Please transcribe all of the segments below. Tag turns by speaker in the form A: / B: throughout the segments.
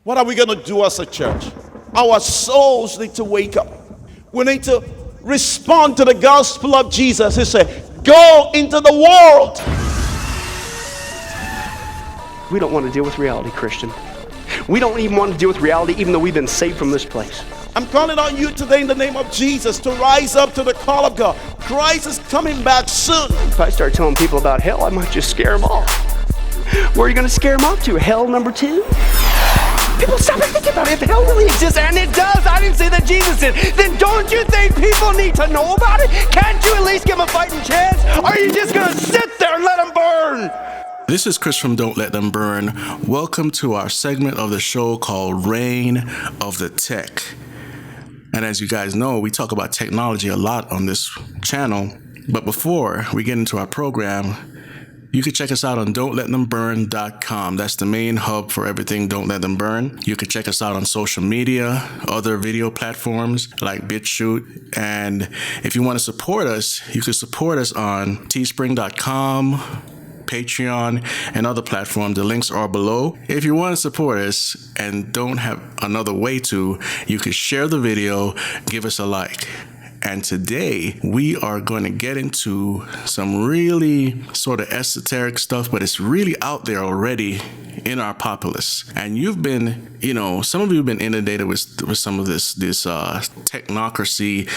A: What are we going to do as a church? Our souls need to wake up. We need to respond to the gospel of Jesus. He said, go into the world.
B: We don't want to deal with reality, Christian. We don't even want to deal with reality, even though we've been saved from this place.
A: I'm calling on you today in the name of Jesus to rise up to the call of God. Christ is coming back soon.
B: If I start telling people about hell, I might just scare them off. Where are you going to scare them off to? Hell number 2? People stop and think about it. If hell really exists, and it does, I didn't say that Jesus did, then don't you think people need to know about it? Can't you at least give them a fighting chance? Or are you just going to sit there and let them burn?
C: This is Chris from Don't Let Them Burn. Welcome to our segment of the show called Reign of the Tech. And as you guys know, we talk about technology a lot on this channel. But before we get into our program, you can check us out on dontletthemburn.com. That's the main hub for everything Don't Let Them Burn. You can check us out on social media, other video platforms like BitChute. And if you want to support us, you can support us on teespring.com, Patreon, and other platforms. The links are below. If you want to support us and don't have another way to, you can share the video, give us a like. And today we are going to get into some really sort of esoteric stuff, but it's really out there already in our populace. And you've been, some of you have been inundated with some of this technocracy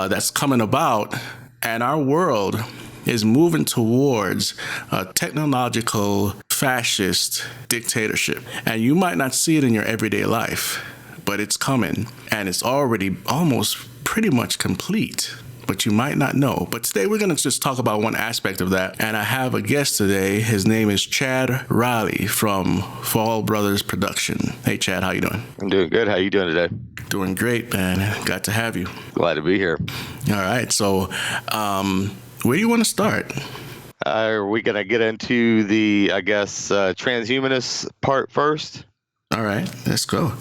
C: that's coming about, and our world is moving towards a technological fascist dictatorship. And you might not see it in your everyday life, but it's coming, and it's already almost pretty much complete, but you might not know. But today we're going to just talk about one aspect of that, and I have a guest today. His name is Chad Riley from Faull Brothers Production. Hey Chad, how you doing?
D: I'm doing good. How you doing today?
C: Doing great, man. Glad to have you.
D: Glad to be here.
C: All right, so where do you want to start?
D: Are we going to get into the, transhumanist part first?
C: All right, let's go.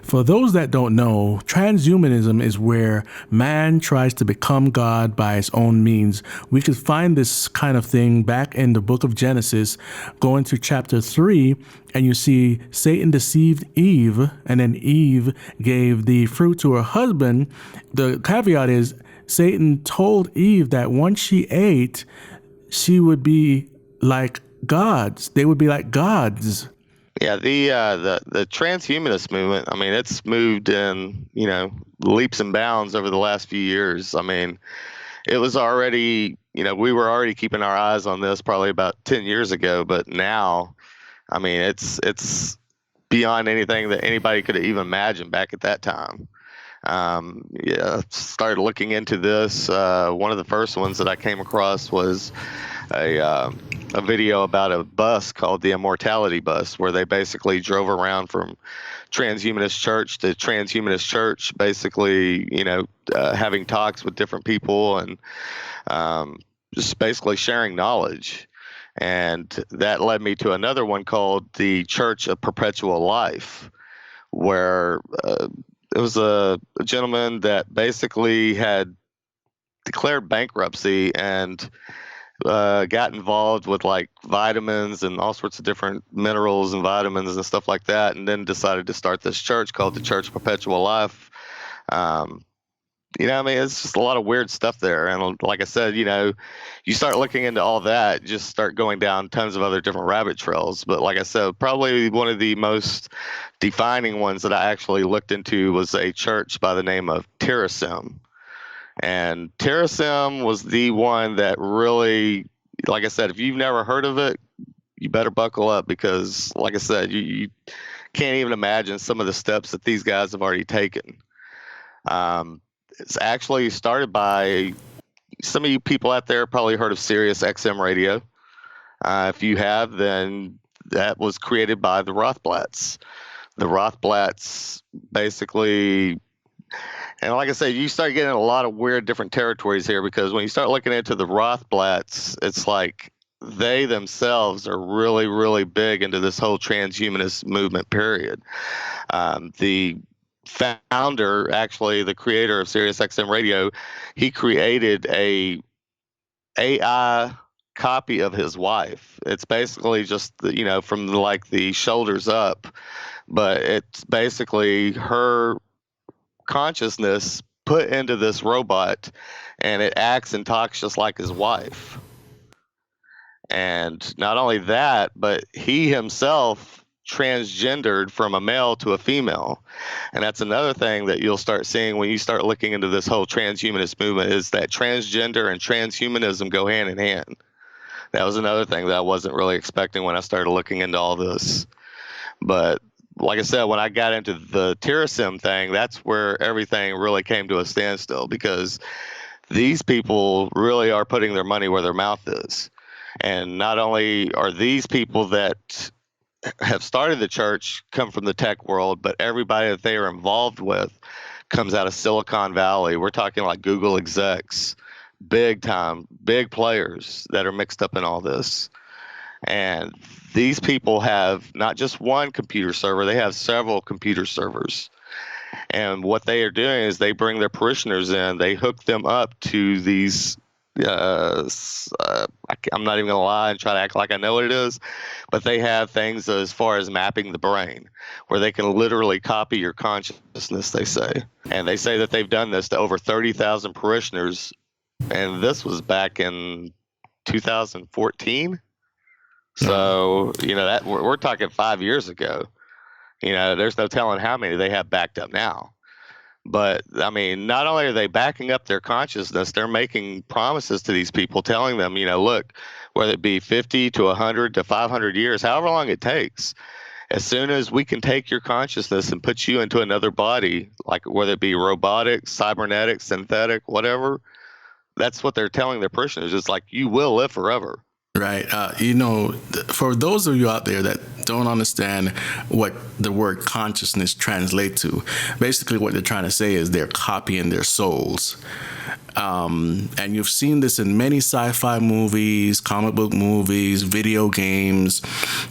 E: For those that don't know, transhumanism is where man tries to become God by his own means. We could find this kind of thing back in the book of Genesis, going to chapter 3, and you see Satan deceived Eve, and then Eve gave the fruit to her husband. The caveat is Satan told Eve that once she ate, she would be like gods. They would be like gods.
D: Yeah, the transhumanist movement, I mean, it's moved in, leaps and bounds over the last few years. I mean, it was already, we were already keeping our eyes on this probably about 10 years ago, but now, I mean, it's beyond anything that anybody could have even imagined back at that time. Started looking into this. One of the first ones that I came across was a video about a bus called the Immortality Bus, where they basically drove around from transhumanist church to transhumanist church, basically, having talks with different people and just basically sharing knowledge. And that led me to another one called the Church of Perpetual Life, where it was a gentleman that basically had declared bankruptcy and got involved with like vitamins and all sorts of different minerals and vitamins and stuff like that, and then decided to start this church called the Church of Perpetual Life. It's just a lot of weird stuff there. And like I said, you start looking into all that, just start going down tons of other different rabbit trails. But like I said, probably one of the most defining ones that I actually looked into was a church by the name of Transhumanism. And Transhumanism was the one that really, like I said, if you've never heard of it, you better buckle up, because like I said, you can't even imagine some of the steps that these guys have already taken. It's actually started by some of you people out there probably heard of Sirius XM radio. If you have, then that was created by the Rothblatts. The Rothblatts basically, and like I said, you start getting a lot of weird different territories here, because when you start looking into the Rothblatts, it's like they themselves are really, really big into this whole transhumanist movement period. The founder, actually the creator of Sirius XM radio, he created a AI copy of his wife. It's basically just from like the shoulders up, but it's basically her consciousness put into this robot, and it acts and talks just like his wife. And not only that, but he himself transgendered from a male to a female. And that's another thing that you'll start seeing when you start looking into this whole transhumanist movement, is that transgender and transhumanism go hand in hand. That was another thing that I wasn't really expecting when I started looking into all this. But like I said, when I got into the Tirasim thing, that's where everything really came to a standstill, because these people really are putting their money where their mouth is. And not only are these people that have started the church come from the tech world, but everybody that they are involved with comes out of Silicon Valley. We're talking like Google execs, big time, big players that are mixed up in all this. And these people have not just one computer server, they have several computer servers. And what they are doing is they bring their parishioners in, they hook them up to these I'm not even gonna lie and try to act like I know what it is, but they have things as far as mapping the brain, where they can literally copy your consciousness, they say. And they say that they've done this to over 30,000 parishioners, and this was back in 2014. So, that we're talking 5 years ago. There's no telling how many they have backed up now. But, I mean, not only are they backing up their consciousness, they're making promises to these people, telling them, look, whether it be 50 to 100 to 500 years, however long it takes, as soon as we can take your consciousness and put you into another body, like whether it be robotic, cybernetic, synthetic, whatever, that's what they're telling their parishioners. It's like, you will live forever.
C: Right. For those of you out there that don't understand what the word consciousness translates to, basically what they're trying to say is they're copying their souls. And you've seen this in many sci-fi movies, comic book movies, video games,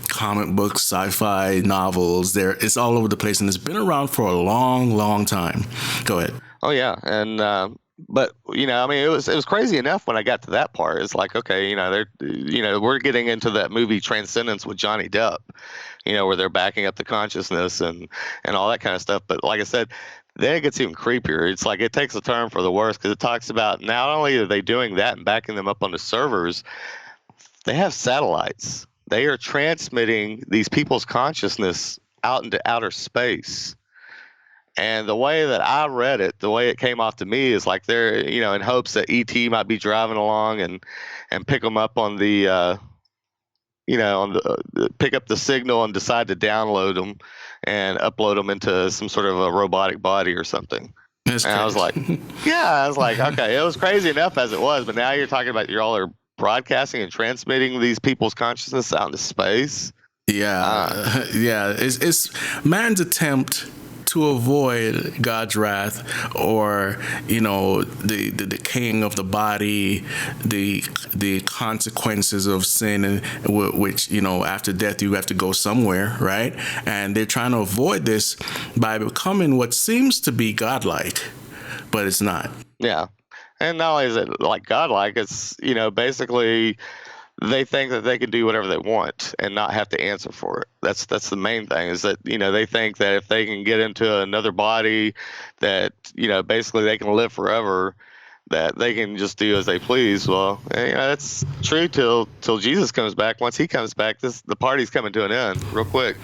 C: comic books, sci-fi novels. It's all over the place, and it's been around for a long, long time. Go ahead.
D: Oh, yeah. And, but it was crazy enough when I got to that part. It's like, okay, we're getting into that movie Transcendence with Johnny Depp, where they're backing up the consciousness and all that kind of stuff. But like I said, then it gets even creepier. It's like it takes a turn for the worse, because it talks about not only are they doing that and backing them up on the servers, they have satellites. They are transmitting these people's consciousness out into outer space. And the way that I read it, the way it came off to me is like they're, in hopes that ET might be driving along and pick them up on the, pick up the signal and decide to download them and upload them into some sort of a robotic body or something. And I was like, okay, it was crazy enough as it was, but now you're talking about y'all are broadcasting and transmitting these people's consciousness out into space.
C: Yeah, it's man's attempt to avoid God's wrath, or the decaying of the body, the consequences of sin, which after death you have to go somewhere, right? And they're trying to avoid this by becoming what seems to be godlike, but it's not.
D: Yeah, and not only is it like godlike, it's basically they think that they can do whatever they want and not have to answer for it. That's the main thing, is that, they think that if they can get into another body, that, basically they can live forever, that they can just do as they please. Well, that's true till Jesus comes back. Once he comes back, the party's coming to an end real quick.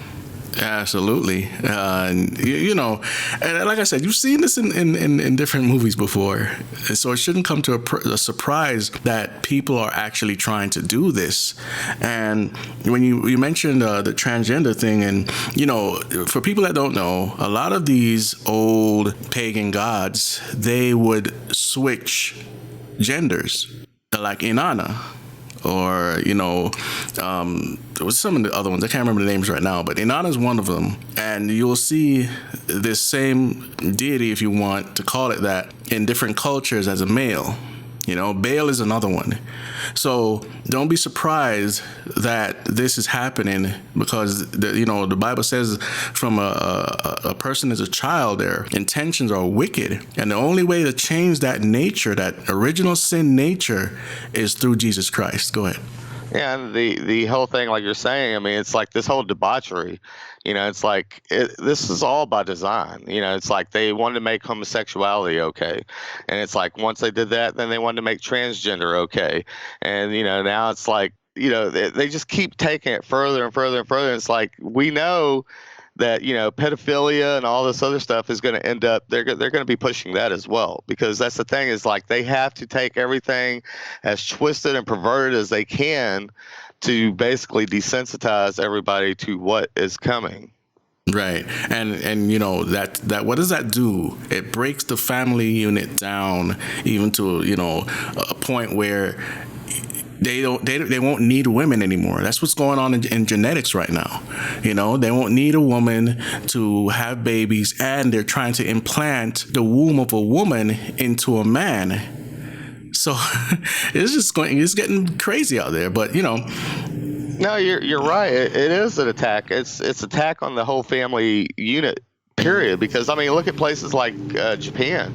C: Absolutely. And like I said, you've seen this in different movies before. So it shouldn't come to a surprise that people are actually trying to do this. And when you mentioned the transgender thing, and, for people that don't know, a lot of these old pagan gods, they would switch genders, like Inanna. Or, there was some of the other ones. I can't remember the names right now, but Inanna is one of them. And you'll see this same deity, if you want to call it that, in different cultures as a male. Baal is another one. So don't be surprised that this is happening, because the Bible says from a person as a child, their intentions are wicked, and the only way to change that nature, that original sin nature, is through Jesus Christ. Go ahead.
D: And the whole thing, like you're saying, I mean, it's like this whole debauchery. It's like this is all by design. It's like they wanted to make homosexuality okay, and it's like once they did that, then they wanted to make transgender okay, and now it's like they just keep taking it further and further and further. And it's like we know that pedophilia and all this other stuff is going to end up they're going to be pushing that as well, because that's the thing is like they have to take everything as twisted and perverted as they can to basically desensitize everybody to what is coming.
C: Right. And that what does that do? It breaks the family unit down even to a point where they won't need women anymore. That's what's going on in genetics right now. They won't need a woman to have babies, and they're trying to implant the womb of a woman into a man. So it's getting crazy out there. But
D: no, you're right. It is an attack. It's attack on the whole family unit, period. Because I mean, look at places like Japan.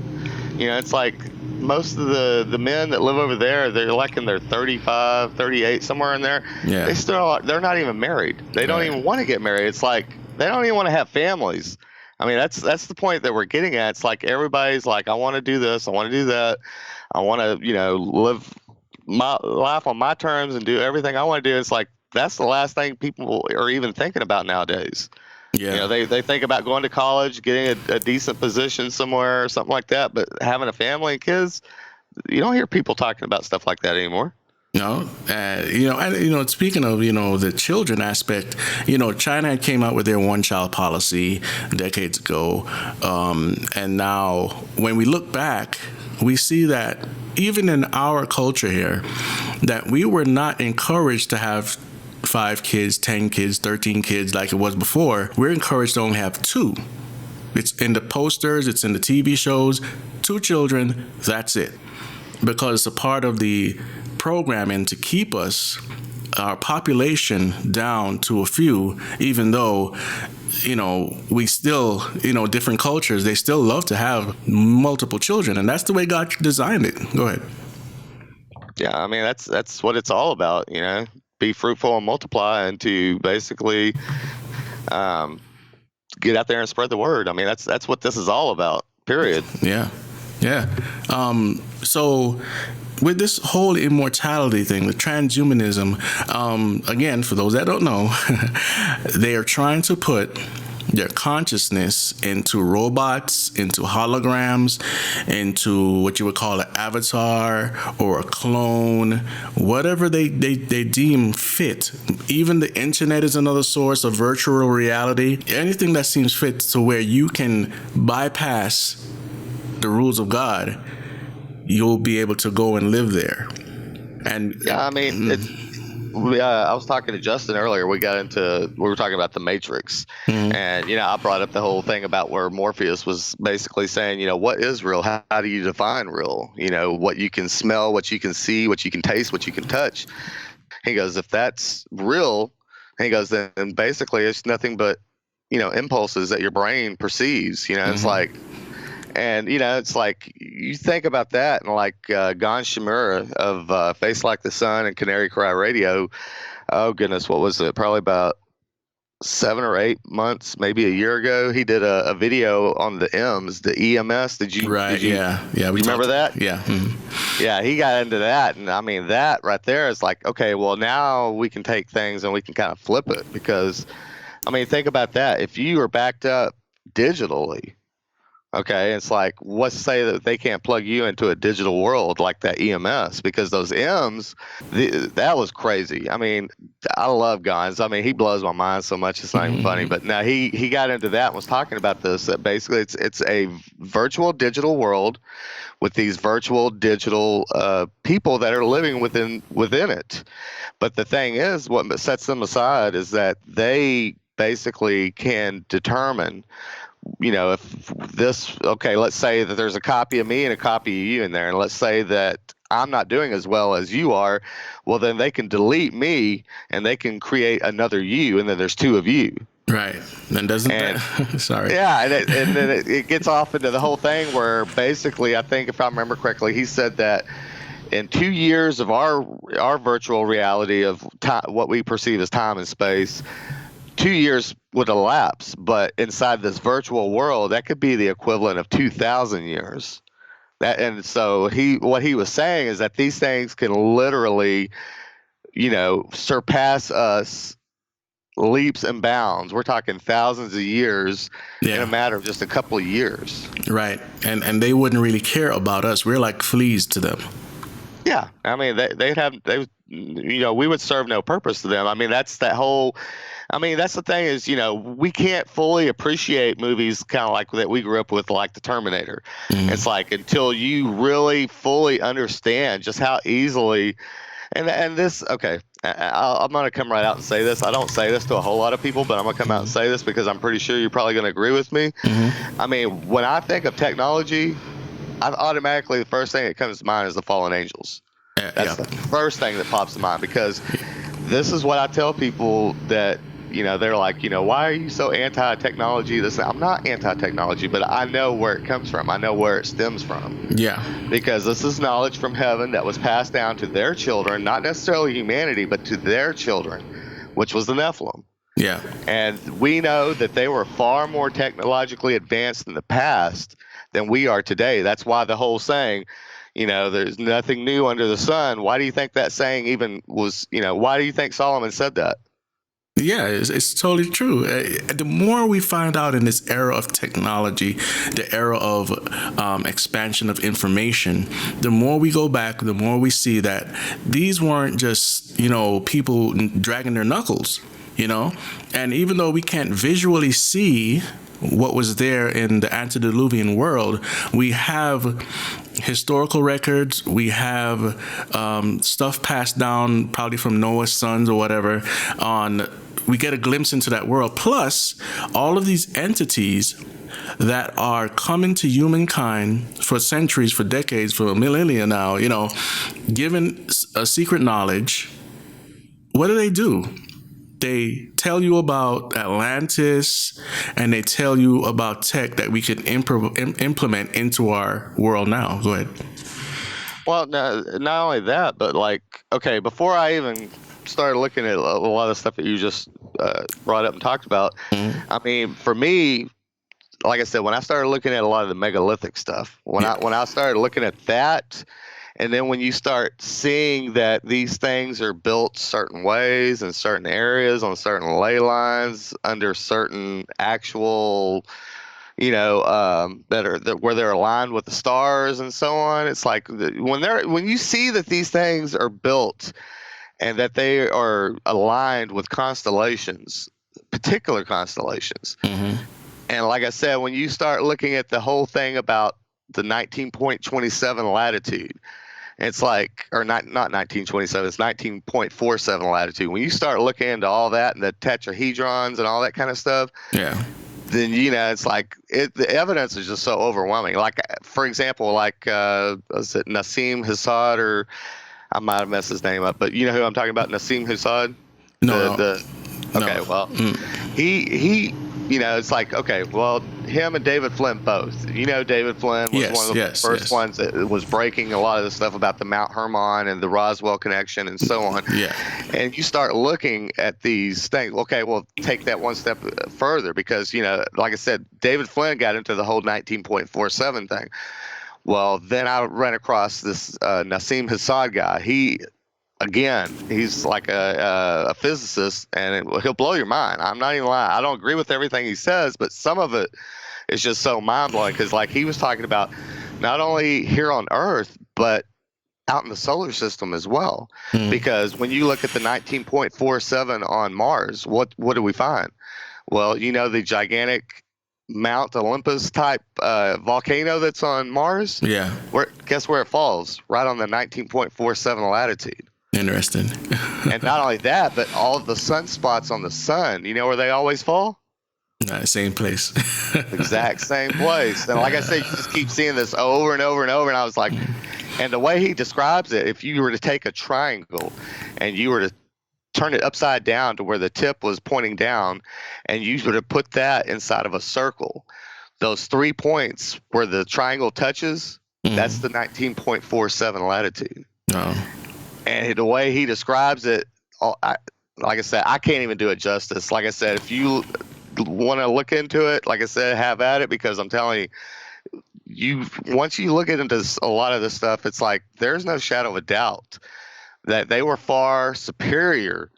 D: It's like most of the men that live over there, they're like in their 35, 38, somewhere in there.
C: Yeah.
D: They're not even married. They don't even want to get married. It's like they don't even want to have families. I mean, that's the point that we're getting at. It's like everybody's like, I want to do this, I want to do that, I want to live my life on my terms and do everything I want to do. It's like that's the last thing people are even thinking about nowadays.
C: Yeah.
D: They think about going to college, getting a decent position somewhere or something like that, but having a family and kids, you don't hear people talking about stuff like that anymore.
C: No, speaking of, the children aspect, China came out with their one-child policy decades ago. And now when we look back, we see that even in our culture here, that we were not encouraged to have 5 kids, 10 kids, 13 kids like it was before. We're encouraged to only have 2. It's in the posters, it's in the TV shows, 2 children, that's it. Because it's a part of the programming to keep our population down to a few, even though, we still, different cultures, they still love to have multiple children. And that's the way God designed it. Go ahead.
D: Yeah, I mean, that's what it's all about, be fruitful and multiply, and to basically get out there and spread the word. I mean, that's what this is all about, period.
C: Yeah. So with this whole immortality thing, with transhumanism, again, for those that don't know, they are trying to put their consciousness into robots, into holograms, into what you would call an avatar or a clone, whatever they deem fit. Even the internet is another source of virtual reality. Anything that seems fit to where you can bypass the rules of God, you'll be able to go and live there. And
D: yeah, I mean, I was talking to Justin earlier. We were talking about the Matrix, and I brought up the whole thing about where Morpheus was basically saying, what is real? How do you define real? What you can smell, what you can see, what you can taste, what you can touch. He goes, if that's real, he goes, then basically it's nothing but impulses that your brain perceives. It's like. And, it's like you think about that, and like Gon Shimura of Face Like the Sun and Canary Cry Radio, oh goodness, what was it? Probably about 7 or 8 months, maybe a year ago, he did a video on the EMS, the EMS. Did you?
C: Right, yeah. We
D: remember that?
C: Yeah. Mm-hmm.
D: Yeah, he got into that. And I mean, that right there is like, okay, well, now we can take things and we can kind of flip it, because, I mean, think about that. If you are backed up digitally, okay, it's like, let's say that they can't plug you into a digital world like that EMS, because those M's, that was crazy. I mean, I love Gons. I mean, he blows my mind so much, it's not even funny. But now he got into that and was talking about this, that basically it's a virtual digital world with these virtual digital people that are living within it. But the thing is, what sets them aside is that they basically can determine, if this, okay, let's say that there's a copy of me and a copy of you in there, and let's say that I'm not doing as well as you are, well, then they can delete me and they can create another you, and then there's 2 of you.
C: Right. And sorry.
D: Yeah, and then it gets off into the whole thing where basically, I think if I remember correctly, he said that in 2 years of our virtual reality of time, what we perceive as time and space, 2 years would elapse, but inside this virtual world, that could be the equivalent of 2,000 years. And so what he was saying is that these things can literally, surpass us leaps and bounds. We're talking thousands of years in a matter of just a couple of years.
C: Right. And they wouldn't really care about us. We're like fleas to them.
D: Yeah. I mean, we would serve no purpose to them. I mean, that's the thing is, we can't fully appreciate movies kind of like that we grew up with, like the Terminator. It's like until you really fully understand just how easily, and this, okay, I'm going to come right out and say this. I don't say this to a whole lot of people, but I'm going to come out and say this because I'm pretty sure you're probably going to agree with me. I mean, when I think of technology, the first thing that comes to mind is the fallen angels. That's the first thing that pops to mind, because this is what I tell people that, they're like, why are you so anti-technology? I'm not anti-technology, but I know where it comes from. I know where it stems from. Yeah. Because this is knowledge from heaven that was passed down to their children, not necessarily humanity, but to their children, which was the Nephilim. Yeah. And we know that they were far more technologically advanced in the past than we are today. That's why the whole saying, there's nothing new under the sun. Why do you think that saying even was, why do you think Solomon said that?
C: Yeah, it's totally true. The more we find out in this era of technology, the era of expansion of information, the more we go back, the more we see that these weren't just, people dragging their knuckles, and even though we can't visually see what was there in the antediluvian world, we have historical records, we have stuff passed down probably from Noah's sons or whatever we get a glimpse into that world. Plus all of these entities that are coming to humankind for centuries, for decades, for a millennia now, given a secret knowledge. What do? They tell you about Atlantis, and they tell you about tech that we can implement into our world now. Go ahead.
D: Well, no, not only that, but before I even started looking at a lot of the stuff that you just brought up and talked about, I mean, for me, like I said, when I started looking at a lot of the megalithic stuff, when I started looking at that, and then when you start seeing that these things are built certain ways in certain areas on certain ley lines under certain actual, where they're aligned with the stars and so on, it's like when you see that these things are built and that they are aligned with constellations, particular constellations. And like I said, when you start looking at the whole thing about the 19.27 latitude, it's like, or not 1927, it's 19.47 latitude. When you start looking into all that and the tetrahedrons and all that kind of stuff, then, it's like the evidence is just so overwhelming. Like, for example, was it Nassim Hussain, or I might have messed his name up, but you know who I'm talking about, Nassim Hussain?
C: No.
D: Okay, well, he it's like, okay, well, him and David Flynn both. David Flynn was one of the first ones that was breaking a lot of the stuff about the Mount Hermon and the Roswell connection and so on. Yeah. And you start looking at these things. Okay, well, take that one step further, because, like I said, David Flynn got into the whole 19.47 thing. Well, then I ran across this Nassim Hussain guy. He's like a physicist, and he'll blow your mind. I'm not even lying. I don't agree with everything he says, but some of it is just so mind-blowing, because he was talking about not only here on Earth, but out in the solar system as well. Because when you look at the 19.47 on Mars, what do we find? Well, the gigantic Mount Olympus type volcano that's on Mars? Yeah. Guess where it falls? Right on the 19.47 latitude.
C: Interesting.
D: And not only that, but all of the sunspots on the sun, where they always fall?
C: Same place.
D: Exact same place. And like I said, you just keep seeing this over and over and over. And I was like, and the way he describes it, if you were to take a triangle and you were to turn it upside down to where the tip was pointing down, and you were to put that inside of a circle, those 3 points where the triangle touches, that's the 19.47 latitude. And the way he describes it, like I said, I can't even do it justice. Like I said, if you want to look into it, like I said, have at it, because I'm telling you, once you look into a lot of this stuff, it's like there's no shadow of a doubt that they were far superior,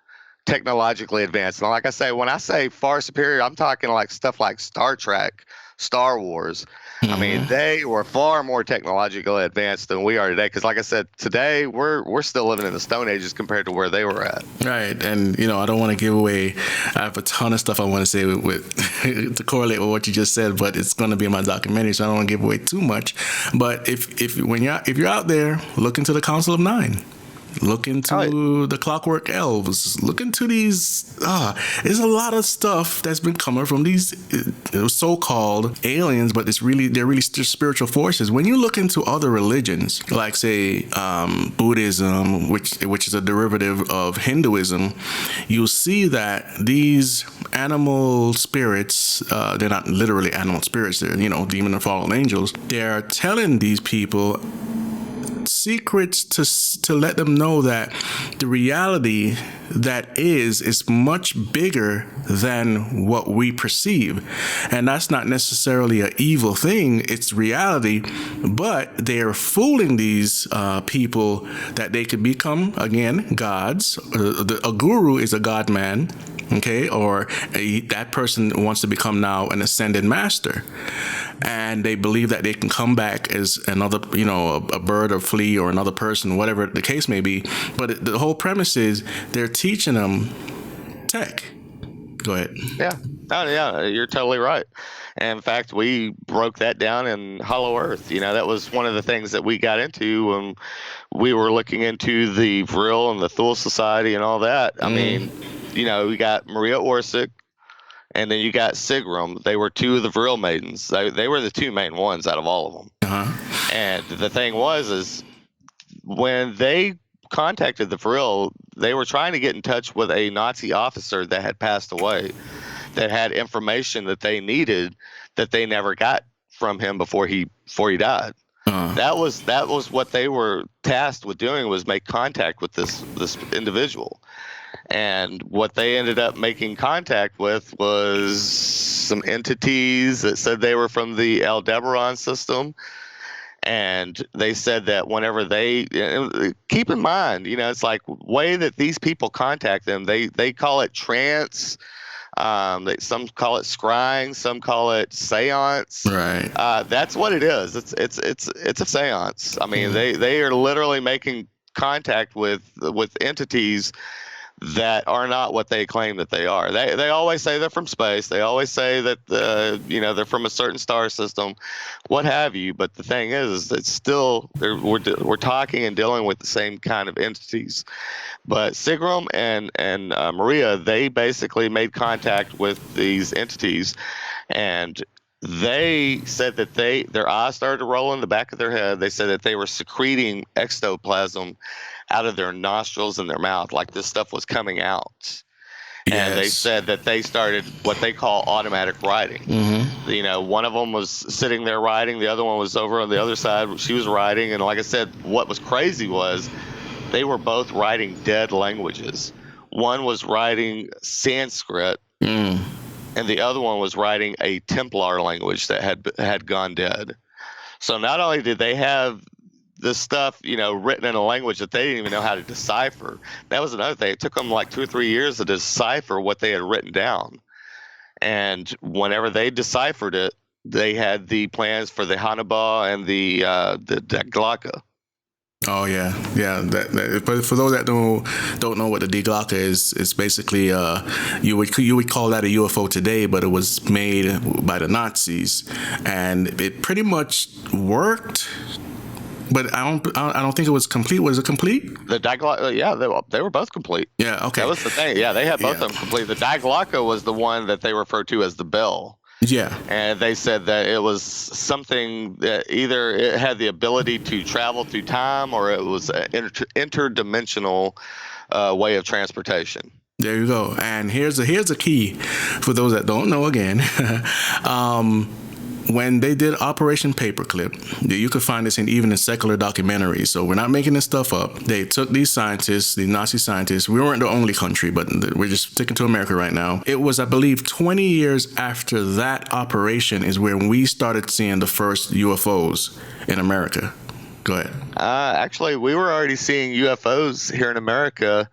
D: technologically advanced. And like I say, when I say far superior, I'm talking like stuff like Star Trek, Star Wars. I mean, they were far more technologically advanced than we are today. Because, like I said, today we're still living in the Stone Ages compared to where they were at.
C: Right, and I don't want to give away. I have a ton of stuff I want to say with to correlate with what you just said, but it's going to be in my documentary, so I don't want to give away too much. But if you're out there, look into the Council of Nine. Look into the Clockwork Elves. Look into these. There's a lot of stuff that's been coming from these so-called aliens, but they're really just spiritual forces. When you look into other religions, like say Buddhism, which is a derivative of Hinduism, you'll see that these animal spirits, they're not literally animal spirits. They're demon and fallen angels. They're telling these people secrets to let them know that the reality that is much bigger than what we perceive. And that's not necessarily an evil thing, it's reality, but they're fooling these people that they could become, again, gods. A guru is a god man, okay, or that person wants to become now an ascended master. And they believe that they can come back as another, a bird or flea or another person, whatever the case may be. But the whole premise is they're teaching them tech. Go ahead.
D: Yeah. Oh, yeah, you're totally right. And in fact, we broke that down in Hollow Earth. That was one of the things that we got into when we were looking into the Vril and the Thule Society and all that. I mean, we got Maria Orsic, and then you got Sigrun. They were two of the Vril maidens. They were the two main ones out of all of them. And the thing is when they contacted the Vril, they were trying to get in touch with a Nazi officer that had passed away, that had information that they needed that they never got from him before he died. That was what they were tasked with doing, was make contact with this individual. And what they ended up making contact with was some entities that said they were from the Aldebaran system. And they said that whenever they keep in mind, it's like way that these people contact them, they call it trance. Some call it scrying, some call it seance.
C: Right.
D: That's what it is. It's a seance. I mean, they are literally making contact with entities that are not what they claim that they are. They always say they're from space. They always say that they're from a certain star system, what have you. But the thing is it's still we're talking and dealing with the same kind of entities. But Sigrun and Maria, they basically made contact with these entities, and they said that their eyes started to roll in the back of their head. They said that they were secreting ectoplasm out of their nostrils and their mouth, like this stuff was coming out. Yes. And they said that they started what they call automatic writing. One of them was sitting there writing, the other one was over on the other side. She was writing, and like I said, what was crazy was they were both writing dead languages. One was writing Sanskrit, and the other one was writing a Templar language that had gone dead. So not only did they have this stuff, written in a language that they didn't even know how to decipher. That was another thing. It took them like 2 or 3 years to decipher what they had written down. And whenever they deciphered it, they had the plans for the Hanaba and the Daglaka.
C: Oh yeah. But for those that don't know what the Daglaka is, it's basically you would call that a UFO today, but it was made by the Nazis, and it pretty much worked. But I don't think it was complete. Was it complete?
D: The Daglaka, yeah, they were both complete.
C: Yeah, okay.
D: That was the thing. Yeah, they had both of them complete. The Daglaka was the one that they referred to as the Bell.
C: Yeah.
D: And they said that it was something that either it had the ability to travel through time, or it was an interdimensional way of transportation.
C: There you go. And here's a key for those that don't know again. when they did Operation Paperclip, you could find this even in secular documentaries. So we're not making this stuff up. They took these scientists, the Nazi scientists. We weren't the only country, but we're just sticking to America right now. It was, I believe, 20 years after that operation is when we started seeing the first UFOs in America. Go ahead.
D: Actually, we were already seeing UFOs here in America.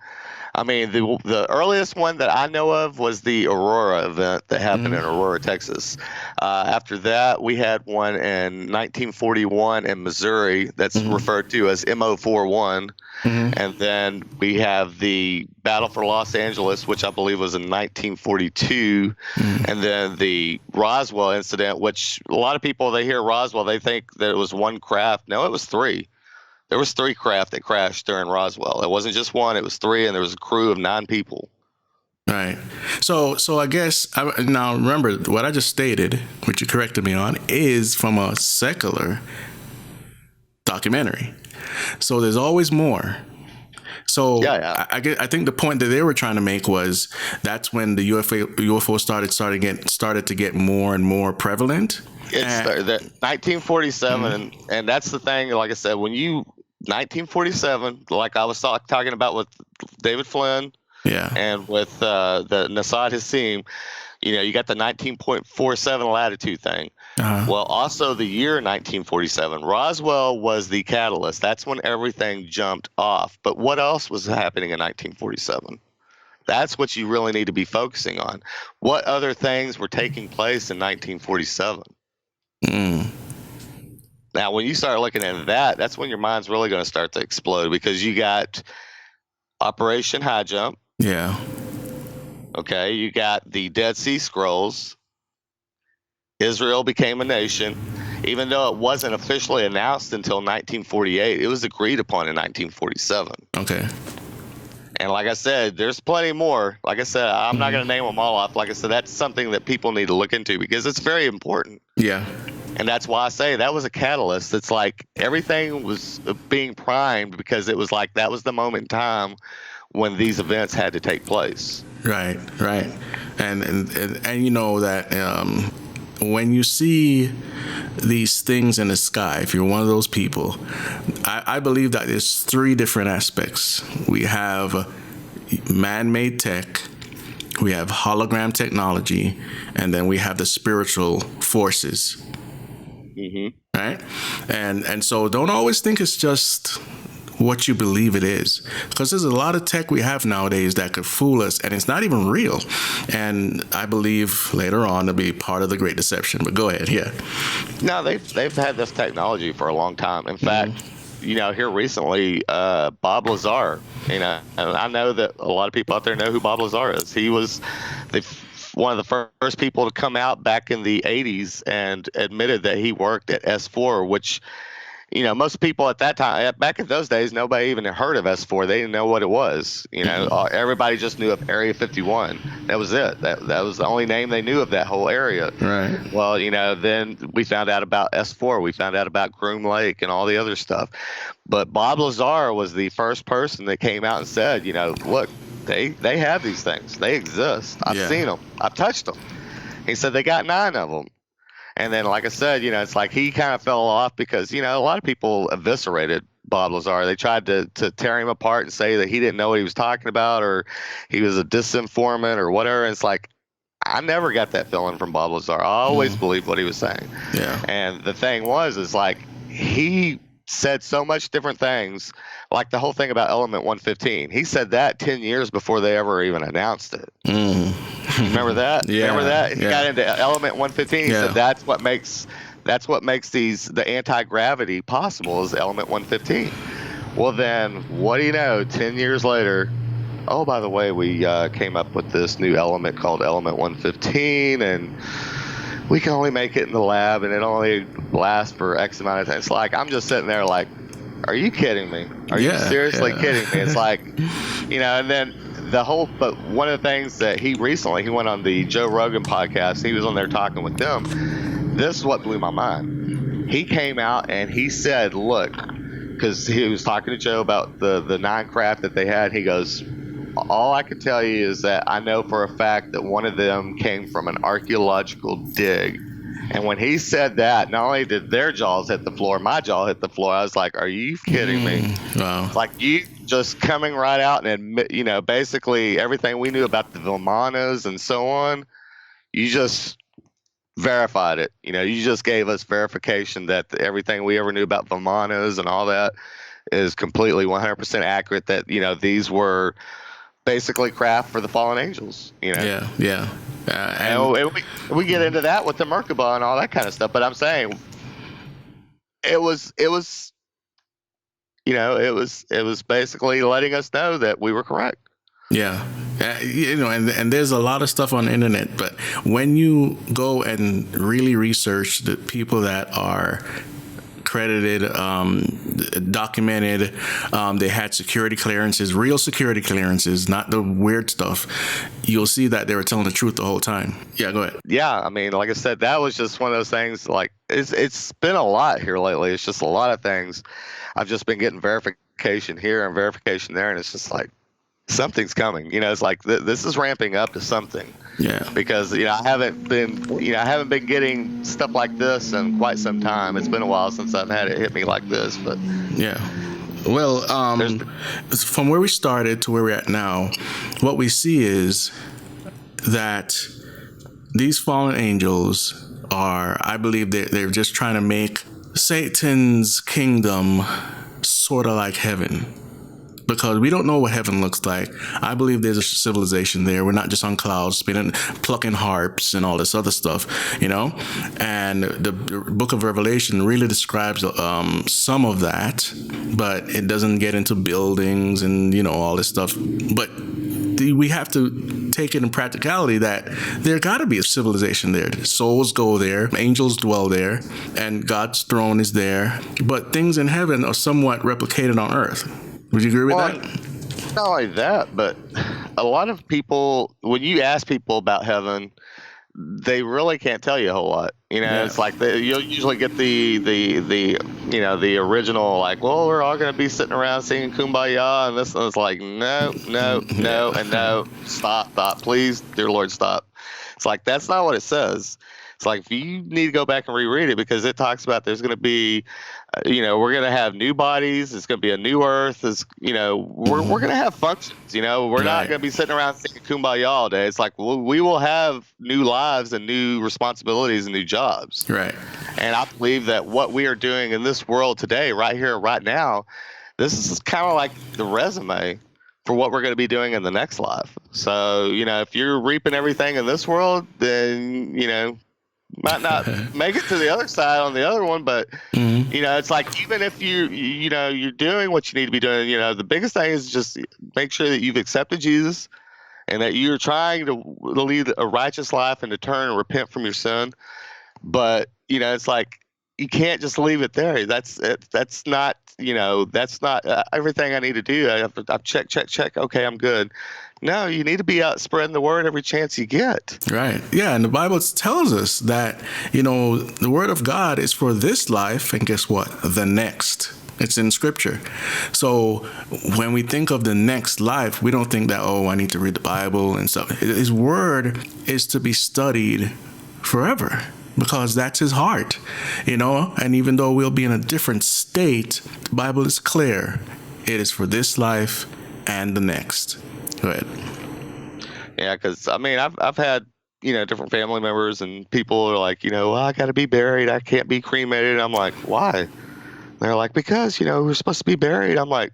D: I mean, the earliest one that I know of was the Aurora event that happened in Aurora, Texas. After that, we had one in 1941 in Missouri that's referred to as MO41. And then we have the Battle for Los Angeles, which I believe was in 1942. And then the Roswell incident, which a lot of people, they hear Roswell, they think that it was one craft. No, it was three. There was three craft that crashed during Roswell. It wasn't just one; it was three, and there was a crew of 9 people.
C: Right. So I guess now remember what I just stated, which you corrected me on, is from a secular documentary. So there's always more. So
D: Yeah.
C: I think the point that they were trying to make was that's when the UFO started to get more and more prevalent.
D: It's the 1947, and that's the thing. Like I said, 1947, like I was talking about with David Flynn, and with the Nasad Hassim, you got the 19.47 latitude thing. Well, also the year 1947, Roswell was the catalyst. That's when everything jumped off. But what else was happening in 1947? That's what you really need to be focusing on. What other things were taking place in 1947? Now, when you start looking at that, that's when your mind's really going to start to explode, because you got Operation High Jump.
C: Yeah.
D: Okay, you got the Dead Sea Scrolls. Israel became a nation, even though it wasn't officially announced until 1948. It was agreed upon in 1947.
C: Okay.
D: And like I said, there's plenty more. Like I said, I'm not going to name them all off. Like I said, that's something that people need to look into because it's very important.
C: Yeah.
D: And that's why I say that was a catalyst. It's like everything was being primed because it was like that was the moment in time when these events had to take place.
C: Right. And you know that when you see these things in the sky, if you're one of those people, I believe that there's 3 different aspects. We have man-made tech, we have hologram technology, and then we have the spiritual forces. Right? And so don't always think it's just what you believe it is, because there's a lot of tech we have nowadays that could fool us, and it's not even real. And I believe later on to be part of the Great Deception. But go ahead. Yeah.
D: No, they've had this technology for a long time. In fact, here recently, Bob Lazar, and I know that a lot of people out there know who Bob Lazar is. He was one of the first people to come out back in the 80s and admitted that he worked at S4, which, most people at that time, back in those days, nobody even heard of S4. They didn't know what it was. Everybody just knew of Area 51. That was it. That was the only name they knew of that whole area.
C: Right.
D: Well, then we found out about S4. We found out about Groom Lake and all the other stuff. But Bob Lazar was the first person that came out and said, look, they have these things. They exist. I've seen them. I've touched them. He said they got 9 of them. And then, like I said, it's like he kind of fell off because, a lot of people eviscerated Bob Lazar. They tried to tear him apart and say that he didn't know what he was talking about or he was a disinformant or whatever. And it's like, I never got that feeling from Bob Lazar. I always believed what he was saying.
C: Yeah.
D: And the thing is like he said so much different things, like the whole thing about Element 115. He said that 10 years before they ever even announced it. Remember that?
C: Yeah.
D: Remember that? He got into Element 115. He said that's what makes the anti-gravity possible is Element 115. Well, then, what do you know? 10 years later, oh, by the way, we came up with this new element called Element 115, and we can only make it in the lab, and it only lasts for X amount of time. It's like, I'm just sitting there like, are you kidding me? Are you seriously kidding me? It's like, and then but one of the things that he went on the Joe Rogan podcast, he was on there talking with them. This is what blew my mind. He came out and he said, look, because he was talking to Joe about the 9 craft that they had. He goes, all I can tell you is that I know for a fact that one of them came from an archaeological dig. And when he said that, not only did their jaws hit the floor, my jaw hit the floor. I was like, are you kidding me?
C: Wow.
D: It's like you just coming right out and admit, you know, basically everything we knew about the Vimanas and so on, you just verified it. You know, you just gave us verification that everything we ever knew about Vimanas and all that is completely 100% accurate, that, you know, these were basically craft for the fallen angels, you know?
C: Yeah.
D: And we get into that with the Merkaba and all that kind of stuff, but I'm saying it was you know, it was basically letting us know that we were correct.
C: Yeah. You know, and there's a lot of stuff on the internet, but when you go and really research the people that are credited, documented, they had security clearances, real security clearances, not the weird stuff, you'll see that they were telling the truth the whole time. Yeah, go ahead.
D: Yeah, I mean, like I said, that was just one of those things. Like, it's been a lot here lately. It's just a lot of things. I've just been getting verification here and verification there, and it's just like something's coming. You know, it's like this is ramping up to something.
C: Yeah.
D: Because, you know, I haven't been getting stuff like this in quite some time. It's been a while since I've had it hit me like this, but
C: yeah. Well, from where we started to where we're at now, what we see is that these fallen angels are, I believe they're just trying to make Satan's kingdom sort of like heaven. Because we don't know what heaven looks like. I believe there's a civilization there. We're not just on clouds plucking harps and all this other stuff, you know? And the book of Revelation really describes some of that, but it doesn't get into buildings and, you know, all this stuff. But we have to take it in practicality that there got to be a civilization there. Souls go there, angels dwell there, and God's throne is there. But things in heaven are somewhat replicated on earth. Would you agree with that?
D: Not only that, but a lot of people, when you ask people about heaven, they really can't tell you a whole lot. You know, It's like you'll usually get the you know, the original, like, well, we're all going to be sitting around singing Kumbaya, and this, and it's like, no, and no, stop, please, dear Lord, stop. It's like, that's not what it says. It's like, you need to go back and reread it, because it talks about there's going to be, you know, we're going to have new bodies. It's going to be a new earth. It's, you know, we're going to have functions. You know, we're not going to be sitting around singing Kumbaya all day. It's like, we will have new lives and new responsibilities and new jobs.
C: Right.
D: And I believe that what we are doing in this world today, right here, right now, this is kind of like the resume for what we're going to be doing in the next life. So, you know, if you're reaping everything in this world, then, you know, might not make it to the other side on the other one, but you know, it's like, even if you know, you're doing what you need to be doing, you know, the biggest thing is just make sure that you've accepted Jesus and that you're trying to lead a righteous life and to turn and repent from your sin. But, you know, it's like, you can't just leave it there. That's not, you know, that's not everything I need to do. I've check. Okay, I'm good. No, you need to be out spreading the word every chance you get.
C: Right. Yeah. And the Bible tells us that, you know, the word of God is for this life. And guess what? The next. It's in scripture. So when we think of the next life, we don't think that, oh, I need to read the Bible and stuff. His word is to be studied forever, because that's his heart, you know. And even though we'll be in a different state, the Bible is clear. It is for this life and the next. Go ahead.
D: Yeah, because I mean, I've had, you know, different family members, and people are like, you know, well, I got to be buried. I can't be cremated. And I'm like, why? They're like, because, you know, we're supposed to be buried. I'm like,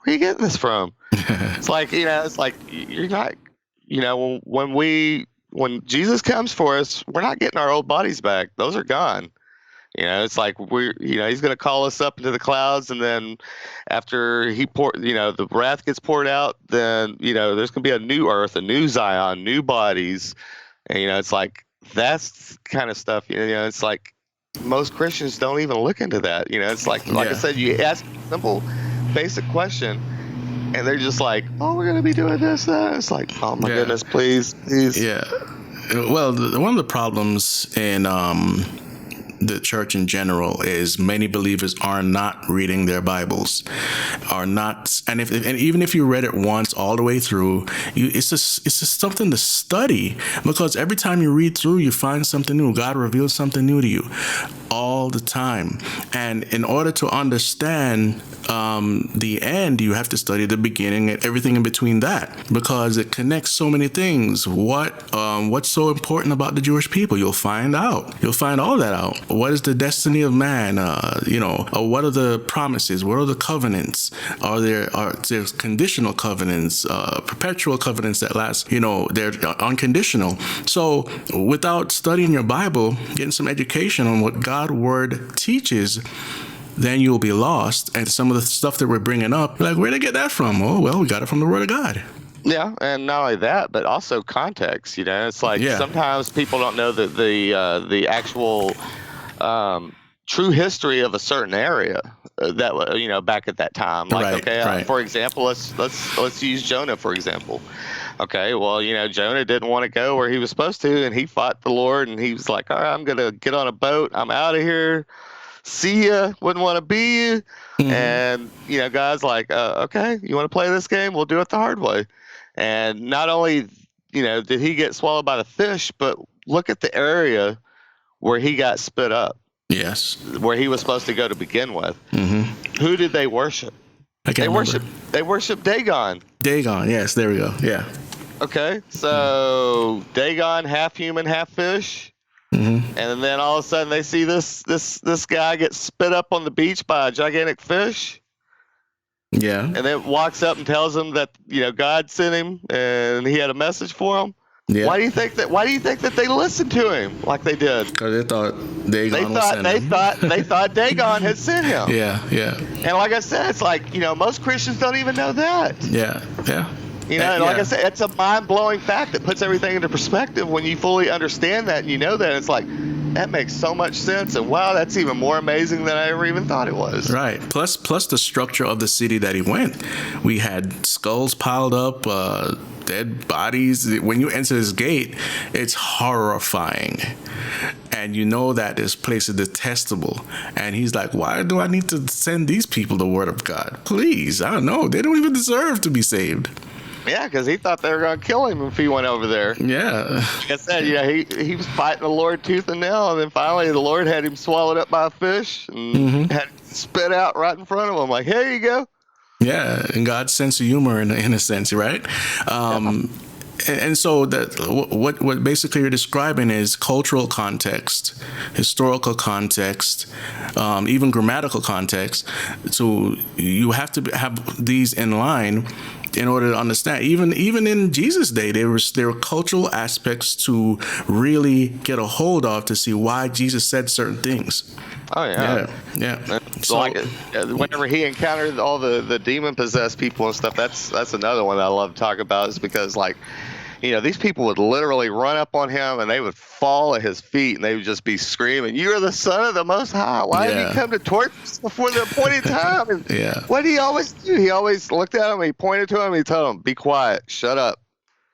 D: where are you getting this from? It's like, you know, it's like, you're not, you know, when Jesus comes for us, we're not getting our old bodies back. Those are gone. You know, it's like you know, he's going to call us up into the clouds, and then after you know, the wrath gets poured out, then, you know, there's going to be a new earth, a new Zion, new bodies. And, you know, it's like, that's kind of stuff, you know, it's like most Christians don't even look into that. You know, it's like I said, you ask a simple, basic question, and they're just like, oh, we're going to be doing this, that. It's like, oh my goodness, please.
C: Yeah. Well, one of the problems in the church in general is many believers are not reading their Bibles, are not, and even if you read it once all the way through, it's just something to study, because every time you read through, you find something new. God reveals something new to you all the time. And in order to understand the end, you have to study the beginning and everything in between that, because it connects so many things. What's so important about the Jewish people? You'll find out. You'll find all that out. What is the destiny of man? What are the promises? What are the covenants? Are there conditional covenants, perpetual covenants that last? They're unconditional. So without studying your Bible, getting some education on what God's word teaches, then you'll be lost. And some of the stuff that we're bringing up, like, where'd they get that from? Oh, well, we got it from the Word of God.
D: Yeah, and not only that, but also context. It's like sometimes people don't know the actual true history of a certain area that back at that time. Like, for example, let's use Jonah for example. Okay, well, Jonah didn't want to go where he was supposed to, and he fought the Lord, and he was like, all right, I'm gonna get on a boat. I'm out of here. See ya. Wouldn't want to be you. Mm-hmm. And God's like, okay, you want to play this game? We'll do it the hard way. And not only did he get swallowed by the fish, but look at the area where he got spit up.
C: Yes,
D: where he was supposed to go to begin with.
C: Mm-hmm.
D: Who did they worship? They worship Dagon.
C: Dagon. Yes, there we go. Yeah.
D: Okay, so Dagon, half human, half fish. Mm-hmm. And then all of a sudden they see this guy get spit up on the beach by a gigantic fish.
C: Yeah.
D: And then walks up and tells him that God sent him and he had a message for him. Yeah. Why do you think that they listened to him like they did?
C: Because they thought Dagon
D: they thought Dagon had sent him.
C: Yeah.
D: And like I said, it's like most Christians don't even know that.
C: Yeah.
D: And like I said, it's a mind-blowing fact that puts everything into perspective when you fully understand that and you know that. It's like, that makes so much sense, and wow, that's even more amazing than I ever even thought it was.
C: Right. Plus the structure of the city that he went. We had skulls piled up, dead bodies. When you enter this gate, it's horrifying. And you know that this place is detestable. And he's like, why do I need to send these people the word of God? Please, I don't know. They don't even deserve to be saved.
D: Yeah, because he thought they were going to kill him if he went over there.
C: Yeah.
D: Like I said, he was fighting the Lord tooth and nail, and then finally the Lord had him swallowed up by a fish and had it spit out right in front of him. Like, here you go.
C: Yeah, and God's sense of humor in a sense, right? And so that what basically you're describing is cultural context, historical context, even grammatical context. So you have to have these in line in order to understand. Even in Jesus' day, there were cultural aspects to really get a hold of to see why Jesus said certain things.
D: Oh yeah. So like whenever he encountered all the demon possessed people and stuff, that's another one that I love to talk about, is because these people would literally run up on him and they would fall at his feet and they would just be screaming, "You are the Son of the Most High. Why did you come to torture us before the appointed time?" And what did he always do? He always looked at him, he pointed to him, he told him, "Be quiet, shut up."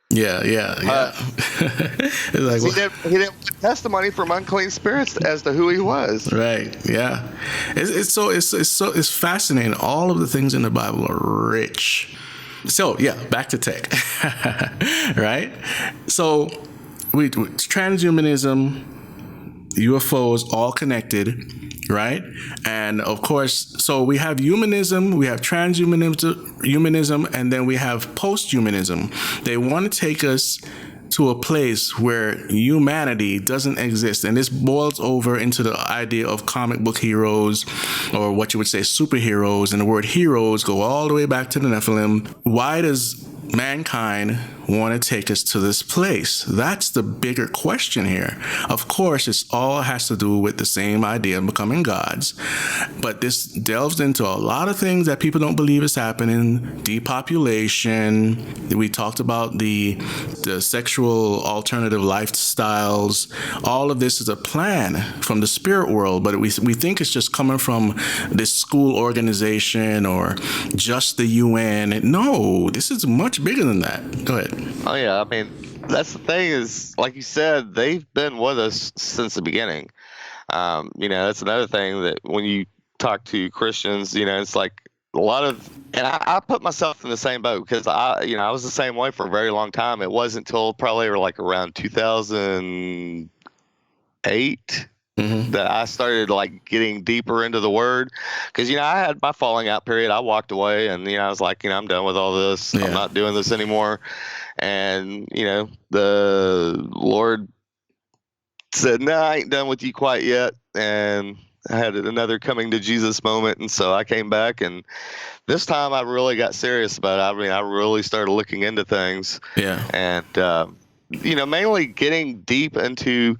C: Yeah. It's like,
D: he didn't want testimony from unclean spirits as to who he was.
C: Right. Yeah. It's fascinating. All of the things in the Bible are rich. So back to tech, right? So transhumanism, UFOs, all connected, right? And of course, so we have humanism, we have transhumanism, and then we have post-humanism. They want to take us to a place where humanity doesn't exist. And this boils over into the idea of comic book heroes, or what you would say superheroes. And the word heroes go all the way back to the Nephilim. Why does mankind want to take us to this place? That's the bigger question here. Of course, it all has to do with the same idea of becoming gods, but this delves into a lot of things that people don't believe is happening. Depopulation. We talked about the sexual alternative lifestyles. All of this is a plan from the spirit world, but we think it's just coming from this school organization or just the UN. No, this is much bigger than that. Go ahead.
D: Oh yeah, I mean, that's the thing is, like you said, they've been with us since the beginning. That's another thing that when you talk to Christians, it's like a lot of, and I put myself in the same boat because I was the same way for a very long time. It wasn't until probably like around 2008 that I started like getting deeper into the word, because I had my falling out period. I walked away, and I was like, I'm done with all this. I'm not doing this anymore. And the Lord said, no, I ain't done with you quite yet. And I had another coming to Jesus moment, and so I came back, and this time I really got serious about it. I mean, I really started looking into things, and mainly getting deep into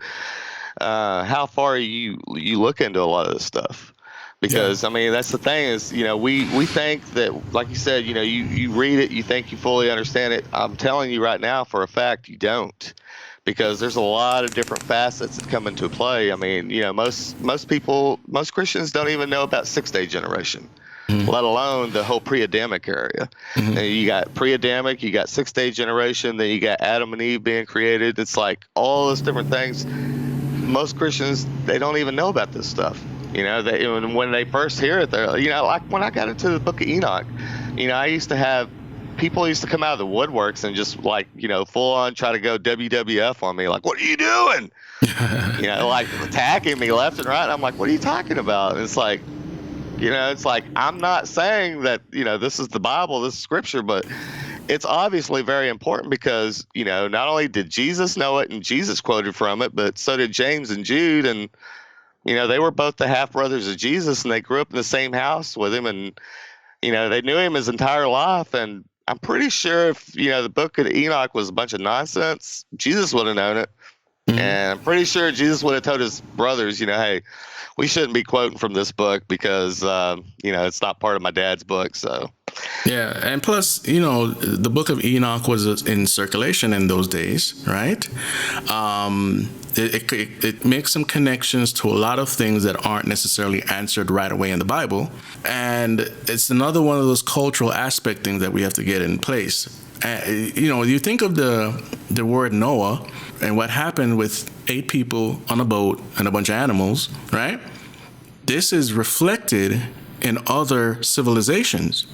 D: how far you look into a lot of this stuff, because I mean, that's the thing is, we think that, like you said, you read it, you think you fully understand it. I'm telling you right now, for a fact, you don't, because there's a lot of different facets that come into play. I mean, most Christians don't even know about six-day generation, let alone the whole pre-Adamic area. And you got pre-Adamic, you got six-day generation, then you got Adam and Eve being created. It's like all those different things. Most Christians, they don't even know about this stuff. When they first hear it, they're, like when I got into the book of Enoch, I used to have people used to come out of the woodworks and just like, full on try to go WWF on me. Like, what are you doing? Like attacking me left and right. I'm like, what are you talking about? And it's like, I'm not saying that, this is the Bible, this is scripture, but it's obviously very important because, not only did Jesus know it and Jesus quoted from it, but so did James and Jude. And, they were both the half brothers of Jesus, and they grew up in the same house with him. And, they knew him his entire life. And I'm pretty sure if, the book of Enoch was a bunch of nonsense, Jesus would have known it. And I'm pretty sure Jesus would have told his brothers, hey, we shouldn't be quoting from this book because, it's not part of my dad's book. So.
C: Yeah. And plus, the book of Enoch was in circulation in those days, right? It makes some connections to a lot of things that aren't necessarily answered right away in the Bible. And it's another one of those cultural aspect things that we have to get in place. You think of the word Noah and what happened with 8 people on a boat and a bunch of animals, right? This is reflected in other civilizations.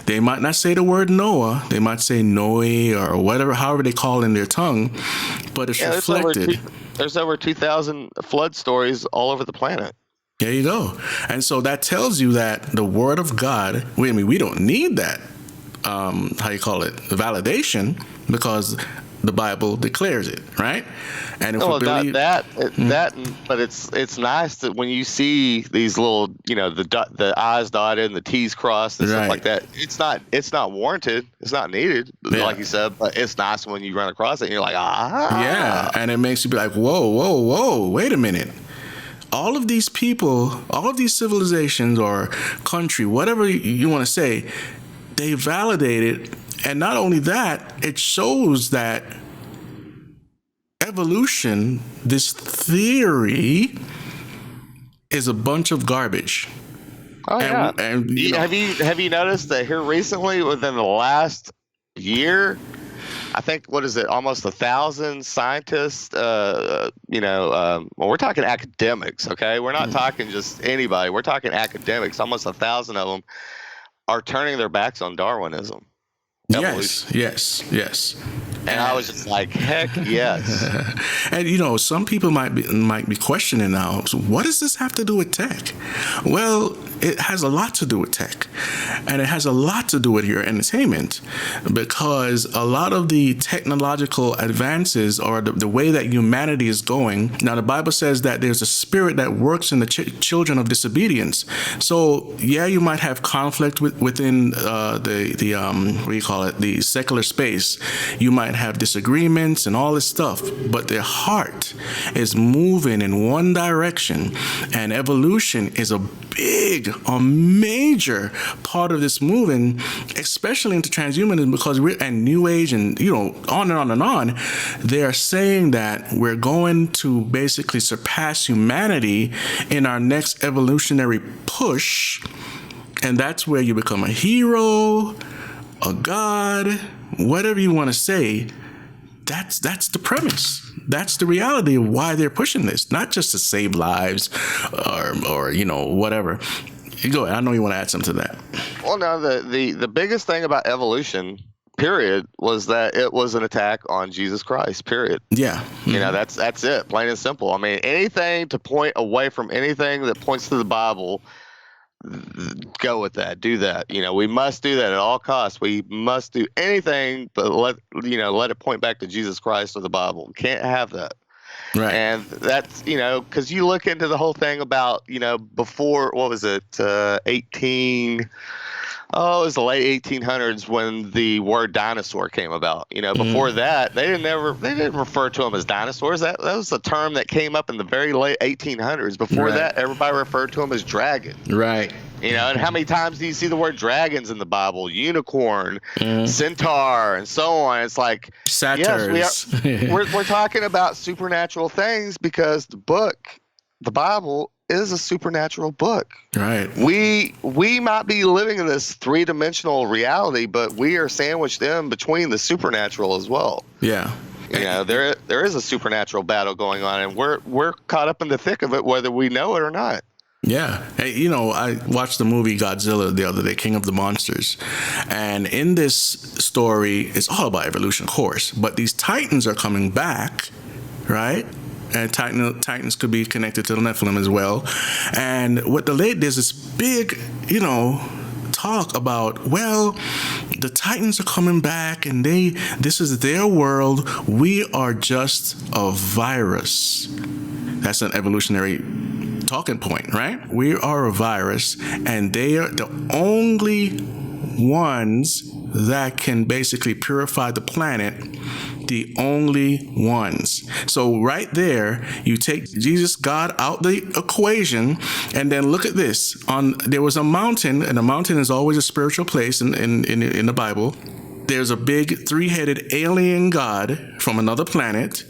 C: They might not say the word Noah. They might say Noe or whatever, however they call it in their tongue, but it's reflected.
D: There's over 2,000 flood stories all over the planet.
C: There you go. And so that tells you that the word of God, we don't need that, validation, because the Bible declares it, right? And if we believe
D: but it's nice that when you see these little, the I's dotted and the T's crossed and stuff like that, it's not warranted, it's not needed, like you said, but it's nice when you run across it and you're like,
C: yeah, and it makes you be like, whoa, wait a minute. All of these people, all of these civilizations or country, whatever you want to say, they validated. And not only that, it shows that evolution, this theory, is a bunch of garbage.
D: Oh, yeah. Have you noticed that here recently, within the last year, I think, almost 1,000 scientists, we're talking academics, okay? We're not talking just anybody. We're talking academics. Almost 1,000 of them are turning their backs on Darwinism.
C: Yes.
D: And I was just like, heck yes.
C: And some people might be questioning now, so what does this have to do with tech? Well, it has a lot to do with tech, and it has a lot to do with your entertainment, because a lot of the technological advances or the way that humanity is going. Now, the Bible says that there's a spirit that works in the children of disobedience. So yeah, you might have conflict within the secular space. You might have disagreements and all this stuff, but their heart is moving in one direction, and evolution is a major part of this moving, especially into transhumanism, because and New Age and on and on and on. They're saying that we're going to basically surpass humanity in our next evolutionary push, and that's where you become a hero, a god, whatever you want to say. that's the premise. That's the reality of why they're pushing this, not just to save lives or whatever. You go ahead. I know you want to add something to that.
D: Well, no, the biggest thing about evolution, period, was that it was an attack on Jesus Christ, period.
C: Yeah.
D: You know, that's it, plain and simple. I mean, anything to point away from anything that points to the Bible, go with that, do that. You know, we must do that at all costs. We must do anything but let it point back to Jesus Christ or the Bible. Can't have that.
C: Right.
D: And that's, because you look into the whole thing about, before, what was it, it was the late 1800s when the word dinosaur came about. Before that, they didn't refer to them as dinosaurs. That was a term that came up in the very late 1800s. Before that, everybody referred to them as dragons.
C: Right.
D: And how many times do you see the word dragons in the Bible? Unicorn, centaur, and so on. It's like,
C: satyrs.
D: Yes, we're talking about supernatural things because the Bible, is a supernatural book.
C: Right.
D: We might be living in this three-dimensional reality, but we are sandwiched in between the supernatural as well.
C: Yeah.
D: There is a supernatural battle going on, and we're caught up in the thick of it, whether we know it or not.
C: Yeah. Hey, I watched the movie Godzilla the other day, King of the Monsters. And in this story, it's all about evolution, of course. But these titans are coming back, right? And Titans could be connected to the Nephilim as well. And what there's this big, talk about, well, the Titans are coming back and this is their world. We are just a virus. That's an evolutionary talking point, right? We are a virus, and they are the only ones that can basically purify the planet. The only ones. So right there, you take Jesus, God, out the equation, and then look at this. There was a mountain, and a mountain is always a spiritual place in the Bible. There's a big three-headed alien god from another planet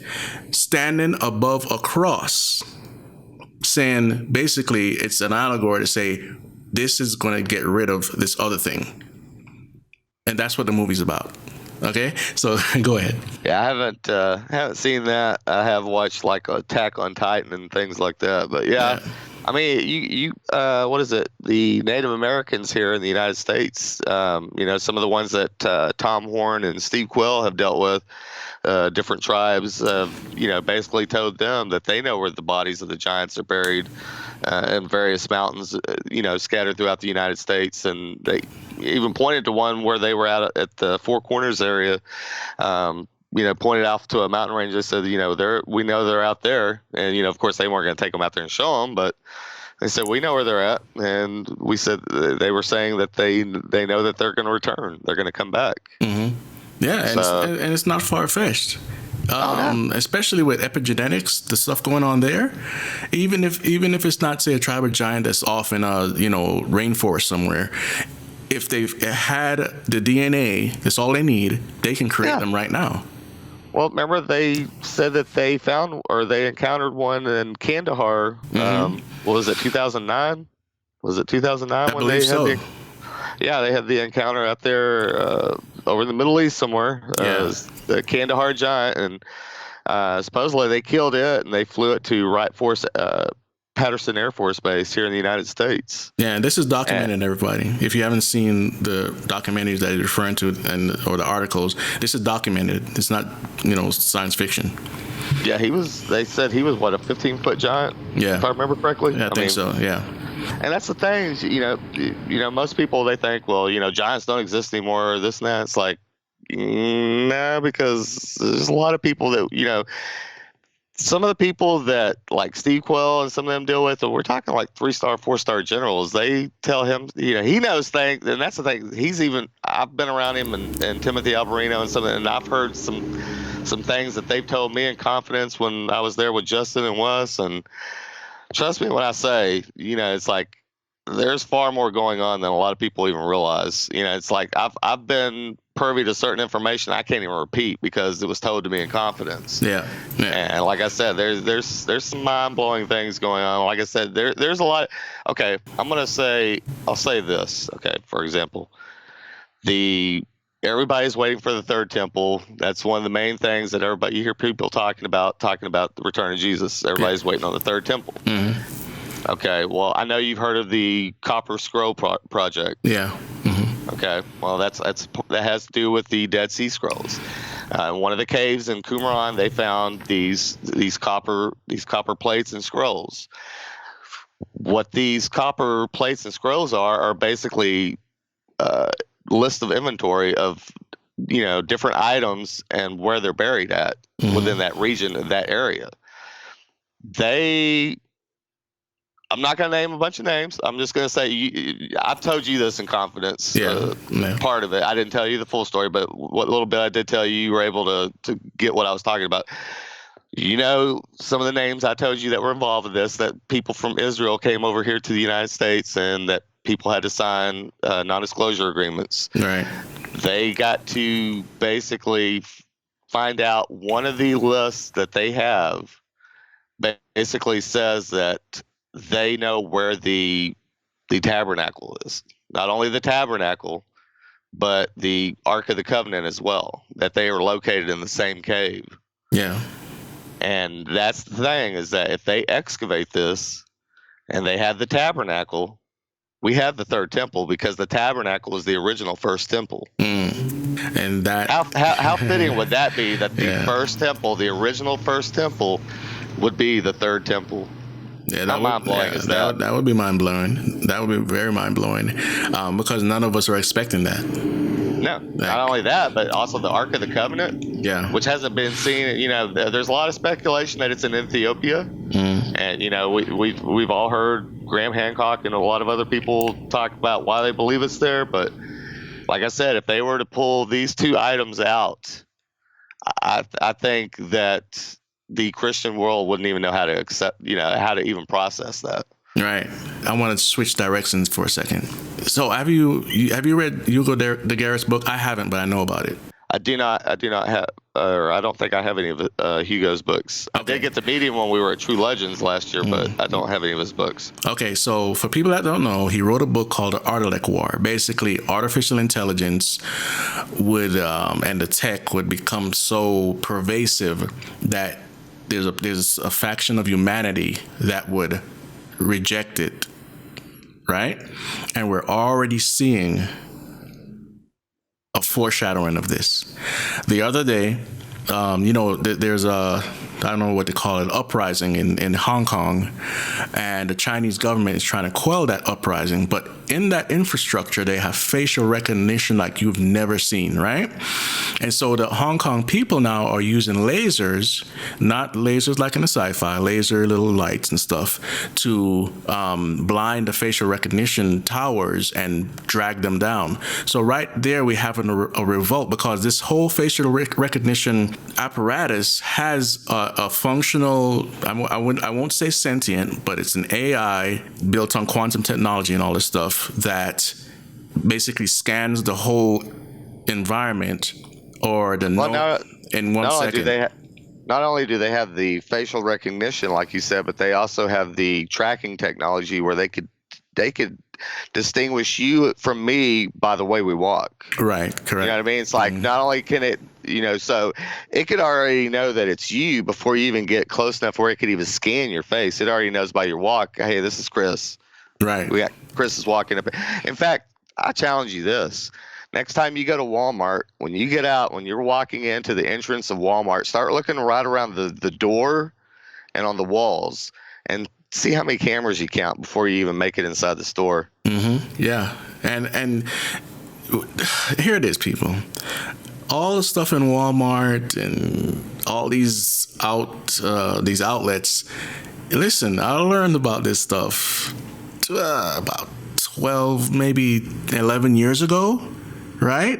C: standing above a cross, saying basically it's an allegory to say this is going to get rid of this other thing. And that's what the movie's about. Okay, so go ahead.
D: Yeah, I haven't seen that. I have watched like Attack on Titan and things like that. But yeah. I mean, you what is it? The Native Americans here in the United States, some of the ones that Tom Horn and Steve Quill have dealt with, different tribes, basically told them that they know where the bodies of the giants are buried in various mountains, scattered throughout the United States. And they even pointed to one where they were at the Four Corners area, pointed out to a mountain range. They said, we know they're out there. And, of course, they weren't going to take them out there and show them, but they said, we know where they're at. And we said they were saying that they know that they're going to return. They're going to come back.
C: Mm-hmm. Yeah, and it's not far-fetched. Especially with epigenetics, the stuff going on there. Even if it's not, say, a tribe or giant that's off in a rainforest somewhere, if they've had the DNA, that's all they need. They can create them right now.
D: Well, remember they said that they found or they encountered one in Kandahar. What was it, 2009? Was it 2009 when they had they had the encounter out there over in the Middle East somewhere. The Kandahar giant, and supposedly they killed it and they flew it to Wright Force Patterson Air Force Base here in the United States.
C: Yeah, and this is documented, everybody. If you haven't seen the documentaries that you're referring to or the articles, this is documented. It's not, science fiction.
D: Yeah, they said he was, what, a 15-foot giant?
C: Yeah.
D: If I remember correctly?
C: Yeah, I think so, yeah.
D: And that's the thing, most people, they think, well, giants don't exist anymore, or this and that. It's like, no, because there's a lot of people that, some of the people that like Steve Quill and some of them deal with, we're talking like 3-star, 4-star generals. They tell him, he knows things, and that's the thing. I've been around him and Timothy Alvarino and something, and I've heard some things that they've told me in confidence when I was there with Justin and Wes. And trust me when I say, it's like there's far more going on than a lot of people even realize. It's like I've been privy to certain information I can't even repeat because it was told to me in confidence.
C: Yeah.
D: And like I said, there's some mind-blowing things going on. Like I said, there's a lot. Okay, I'll say this. Okay, for example, the everybody's waiting for the third temple. That's one of the main things that you hear people talking about the return of Jesus. Everybody's waiting on the third temple. Mm-hmm. Okay, well, I know you've heard of the Copper Scroll project.
C: Yeah. Mm-hmm.
D: Okay, well, that has to do with the Dead Sea Scrolls. In one of the caves in Qumran, they found these copper plates and scrolls. What these copper plates and scrolls are basically list of inventory of different items and where they're buried at within that region, that area. I'm not going to name a bunch of names. I'm just going to say I've told you this in confidence. Part of it. I didn't tell you the full story, but what little bit I did tell you, you were able to get what I was talking about. Some of the names I told you that were involved in this, that people from Israel came over here to the United States and that people had to sign non-disclosure agreements.
C: Right.
D: They got to basically find out one of the lists that they have basically says that they know where the tabernacle is. Not only the tabernacle, but the Ark of the Covenant as well, that they are located in the same cave.
C: Yeah.
D: And that's the thing, is that if they excavate this and they have the tabernacle, we have the third temple, because the tabernacle is the original first temple.
C: And that
D: how fitting would that be, that the first temple, the original first temple, would be the third temple?
C: Yeah,
D: How mind-blowing is that?
C: That would be mind-blowing. That would be very mind-blowing, because none of us are expecting that.
D: No, not only that, but also the Ark of the Covenant, which hasn't been seen. There's a lot of speculation that it's in Ethiopia, and we've all heard Graham Hancock and a lot of other people talk about why they believe it's there. But like I said, if they were to pull these two items out, I think that the Christian world wouldn't even know how to accept, how to even process that.
C: Right. I want to switch directions for a second. So have you read Hugo de Guerra's book? I haven't, but I know about it.
D: I do not have, or I don't think I have any of Hugo's books. Okay. I did get to meet him when we were at True Legends last year, but I don't have any of his books.
C: Okay, so for people that don't know, he wrote a book called The Artilect War. Basically, artificial intelligence would and the tech would become so pervasive that there's a faction of humanity that would reject it, right? And we're already seeing a foreshadowing of this. The other day, there's I don't know what to call it, uprising in Hong Kong, and the Chinese government is trying to quell that uprising. But in that infrastructure, they have facial recognition like you've never seen, right? And so the Hong Kong people now are using lasers, not lasers like in the sci-fi, laser little lights and stuff, to blind the facial recognition towers and drag them down. So right there, we have a revolt, because this whole facial recognition apparatus has a functional, I won't say sentient, but it's an AI built on quantum technology and all this stuff that basically scans the whole environment or the in 1 second.
D: Not only do they have the facial recognition, like you said, but they also have the tracking technology where they could distinguish you from me by the way we walk.
C: Right, correct.
D: You know what I mean? It's like, not only can it, so it could already know that it's you before you even get close enough where it could even scan your face. It already knows by your walk, hey, this is Chris.
C: Right.
D: We got Chris is walking up. In fact, I challenge you this. Next time you go to Walmart, when you get out, when you're walking into the entrance of Walmart, start looking right around the door and on the walls and see how many cameras you count before you even make it inside the store.
C: Mm-hmm. Yeah. And here it is, people. All the stuff in Walmart and all these outlets. Listen, I learned about this stuff about 12, maybe 11 years ago, right?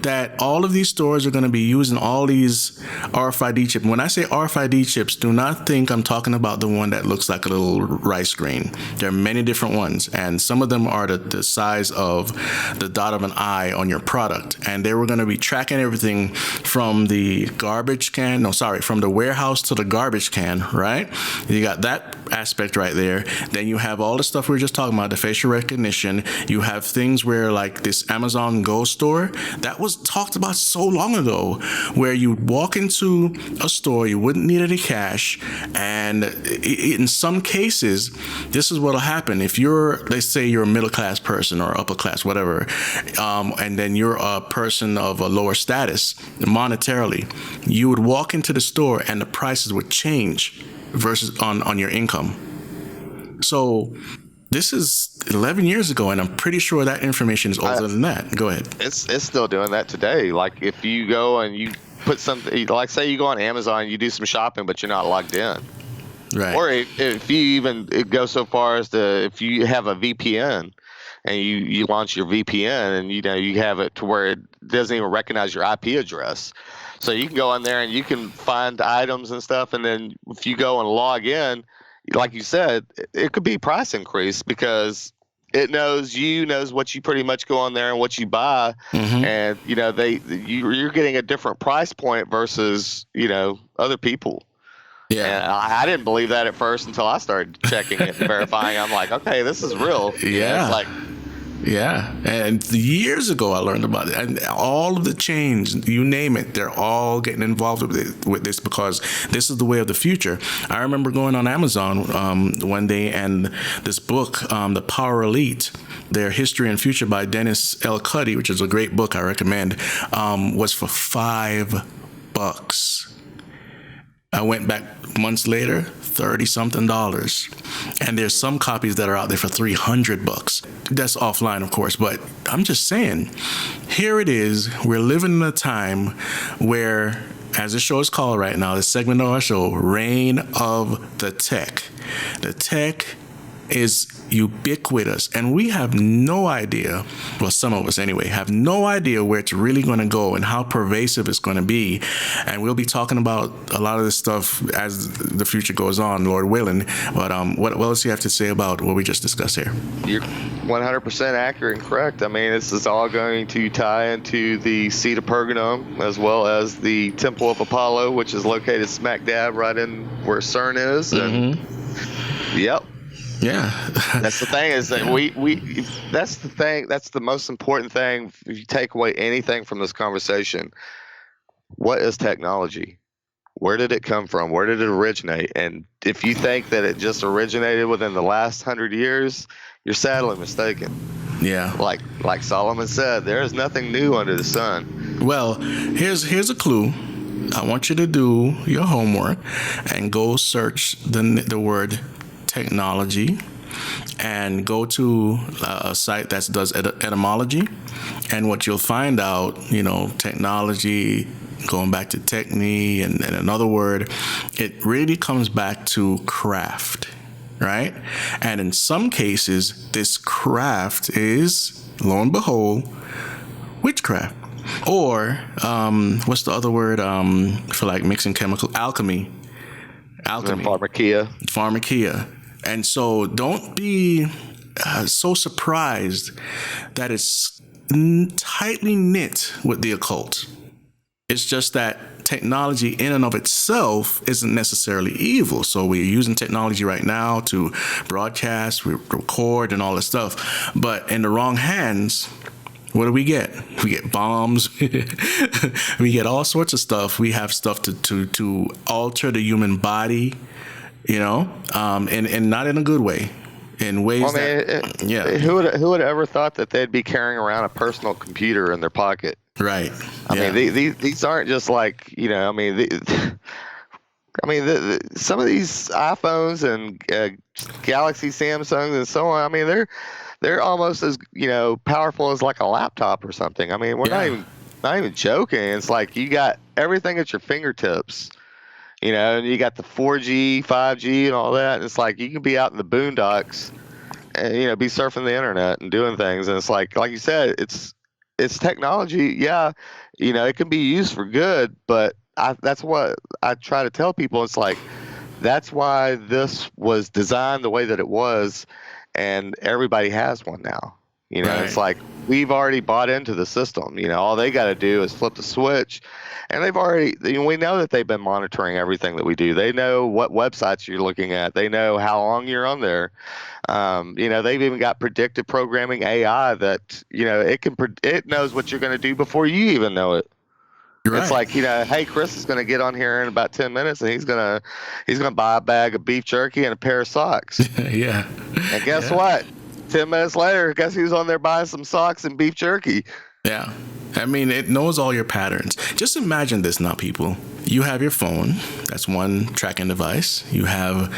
C: That all of these stores are going to be using all these RFID chips. When I say RFID chips, do not think I'm talking about the one that looks like a little rice grain. There are many different ones, and some of them are the size of the dot of an I on your product. And they were going to be tracking everything from the from the warehouse to the garbage can, right? You got that aspect right there. Then you have all the stuff we were just talking about, the facial recognition. You have things where, like this Amazon Go store, that was talked about so long ago, where you walk into a store, you wouldn't need any cash, and in some cases, this is what'll happen. If you're, let's say you're a middle class person or upper class, whatever, and then you're a person of a lower status monetarily, you would walk into the store and the prices would change versus on your income. So this is 11 years ago, and I'm pretty sure that information is older than that. Go ahead.
D: It's still doing that today. Like if you go and you put something, like say you go on Amazon, you do some shopping, but you're not logged in.
C: Right.
D: Or if you even go so far as to, if you have a VPN and you launch your VPN and you have it to where it doesn't even recognize your IP address. So you can go in there and you can find items and stuff, and then if you go and log in, like you said, it could be price increase because it knows what you pretty much go on there and what you buy, and you're getting a different price point versus other people.
C: Yeah,
D: and I didn't believe that at first until I started checking it and verifying. I'm like, okay, this is real.
C: Yeah,
D: it's like.
C: Yeah, and years ago I learned about it, and all of the change, you name it, they're all getting involved with this because this is the way of the future. I remember going on Amazon one day, and this book, The Power Elite, Their History and Future by Dennis L. Cuddy, which is a great book I recommend, was for $5. I went back months later, $30-something. And there's some copies that are out there for $300. That's offline, of course, but I'm just saying, here it is. We're living in a time where, as the show is called right now, this segment of our show, Reign of the Tech. The tech is ubiquitous, and we have no idea, well, some of us anyway, have no idea where it's really going to go and how pervasive it's going to be. And we'll be talking about a lot of this stuff as the future goes on, Lord willing. But what else do you have to say about what we just discussed here? You're
D: 100% accurate and correct. I mean, this is all going to tie into the seat of Pergamum as well as the Temple of Apollo, which is located smack dab right in where CERN is. And yep.
C: Yeah.
D: That's the thing, is that that's the thing, that's the most important thing. If you take away anything from this conversation, what is technology? Where did it come from? Where did it originate? And if you think that it just originated within the last 100 years, you're sadly mistaken.
C: Yeah.
D: Like Solomon said, there is nothing new under the sun.
C: Well, here's a clue. I want you to do your homework and go search the word technology and go to a site that does etymology, and what you'll find out, technology, going back to techni and another word, it really comes back to craft, right? And in some cases, this craft is, lo and behold, witchcraft. Or what's the other word for like mixing chemical? Alchemy. Pharmakia. And so don't be so surprised that it's tightly knit with the occult. It's just that technology in and of itself isn't necessarily evil. So we're using technology right now to broadcast, we record and all this stuff. But in the wrong hands, what do we get? We get bombs. We get all sorts of stuff. We have stuff to alter the human body, and not in a good way, in ways
D: who would have ever thought that they'd be carrying around a personal computer in their pocket?
C: Right.
D: I mean, these aren't just like, some of these iPhones and Galaxy Samsungs and so on, I mean, they're almost as, powerful as like a laptop or something. I mean, we're not even joking. It's like you got everything at your fingertips. And you got the 4G, 5G, and all that. And it's like you can be out in the boondocks, and be surfing the internet and doing things. And it's like you said, it's technology. Yeah, it can be used for good, but that's what I try to tell people. It's like that's why this was designed the way that it was, and everybody has one now. Right. It's like we've already bought into the system. All they got to do is flip the switch, and we know that they've been monitoring everything that we do. They know what websites you're looking at. They know how long you're on there. They've even got predictive programming AI that, it knows what you're going to do before you even know it.
C: Right.
D: It's like, hey, Chris is going to get on here in about 10 minutes and he's going to buy a bag of beef jerky and a pair of socks.
C: Yeah.
D: And guess what? 10 minutes later, guess who's on there buying some socks and beef jerky?
C: Yeah. I mean, it knows all your patterns. Just imagine this now, people. You have your phone. That's one tracking device. You have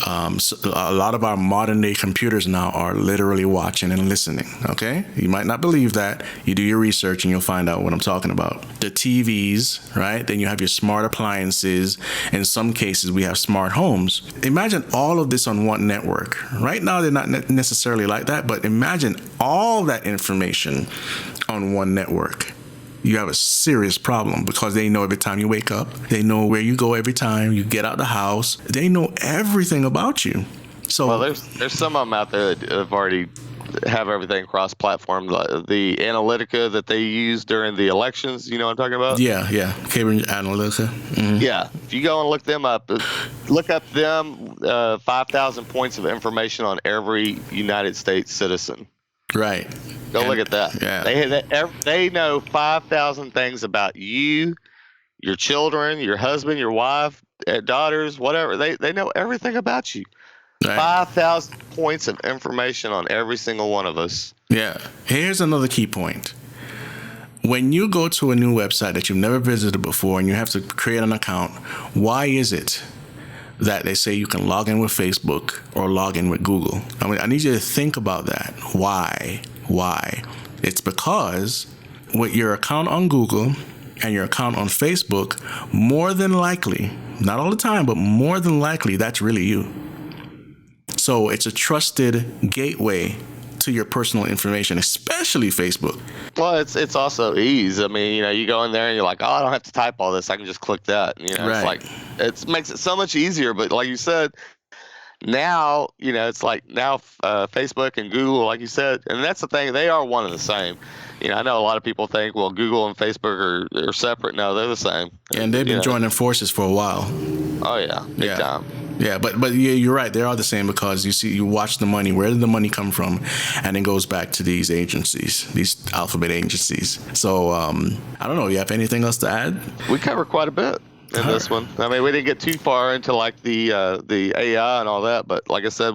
C: a lot of our modern day computers now are literally watching and listening. Okay? You might not believe that. You do your research and you'll find out what I'm talking about. The TVs, right? Then you have your smart appliances. In some cases, we have smart homes. Imagine all of this on one network. Right now, they're not necessarily like that, but imagine all that information on one network. You have a serious problem because they know every time you wake up. They know where you go every time you get out the house. They know everything about you. So,
D: well, there's some of them out there that have already have everything cross-platform. The Analytica that they use during the elections, you know what I'm talking about?
C: Yeah. Cambridge Analytica. Mm-hmm.
D: Yeah. If you go and look them up, 5,000 points of information on every United States citizen.
C: Right.
D: Go look at that.
C: Yeah.
D: They know 5,000 things about you, your children, your husband, your wife, daughters, whatever. They know everything about you. Right. 5,000 points of information on every single one of us.
C: Yeah. Here's another key point. When you go to a new website that you've never visited before and you have to create an account, why is it that they say you can log in with Facebook or log in with Google? I mean, I need you to think about that. Why? It's because with your account on Google and your account on Facebook, more than likely, not all the time, but more than likely, that's really you. So it's a trusted gateway to your personal information, especially Facebook.
D: Well, it's also ease. I mean, you go in there and you're like, oh, I don't have to type all this. I can just click that. Right. It's like, it makes it so much easier. But like you said, now, it's like now Facebook and Google, like you said, and that's the thing. They are one and the same. I know a lot of people think, well, Google and Facebook are separate. No, they're the same.
C: And they've been joining forces for a while.
D: Oh, yeah. Big time.
C: Yeah, but you're right. They are the same because you watch the money. Where did the money come from? And it goes back to these agencies, these alphabet agencies. So I don't know. You have anything else to add?
D: We covered quite a bit in this one. I mean, we didn't get too far into like the AI and all that, but like I said,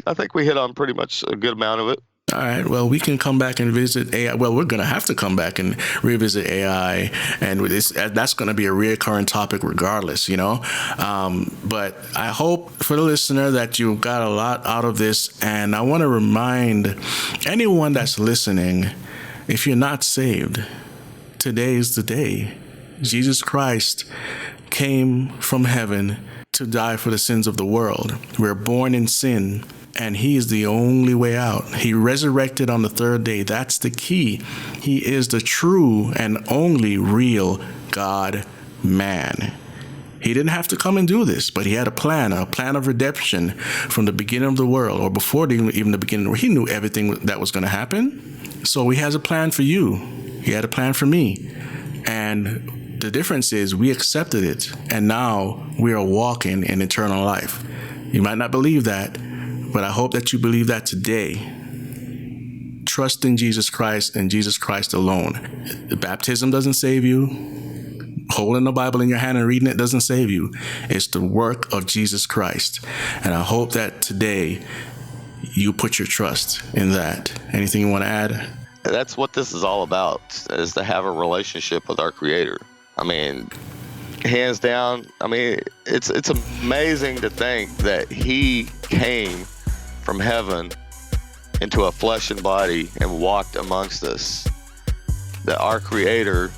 D: I think we hit on pretty much a good amount of it.
C: All right. Well, we can come back and visit AI. Well, we're going to have to come back and revisit AI, and that's going to be a reoccurring topic regardless, But I hope for the listener that you got a lot out of this, and I want to remind anyone that's listening, if you're not saved, today is the day. Jesus Christ came from heaven to die for the sins of the world. We're born in sin. And he is the only way out. He resurrected on the third day. That's the key. He is the true and only real God-man. He didn't have to come and do this, but he had a plan of redemption from the beginning of the world, or before even the beginning, where he knew everything that was going to happen. So he has a plan for you. He had a plan for me. And the difference is we accepted it, and now we are walking in eternal life. You might not believe that, but I hope that you believe that today. Trust in Jesus Christ and Jesus Christ alone. The baptism doesn't save you. Holding the Bible in your hand and reading it doesn't save you. It's the work of Jesus Christ. And I hope that today you put your trust in that. Anything you want to add?
D: That's what this is all about, is to have a relationship with our Creator. I mean, hands down, it's amazing to think that he came from heaven into a flesh and body and walked amongst us. That our Creator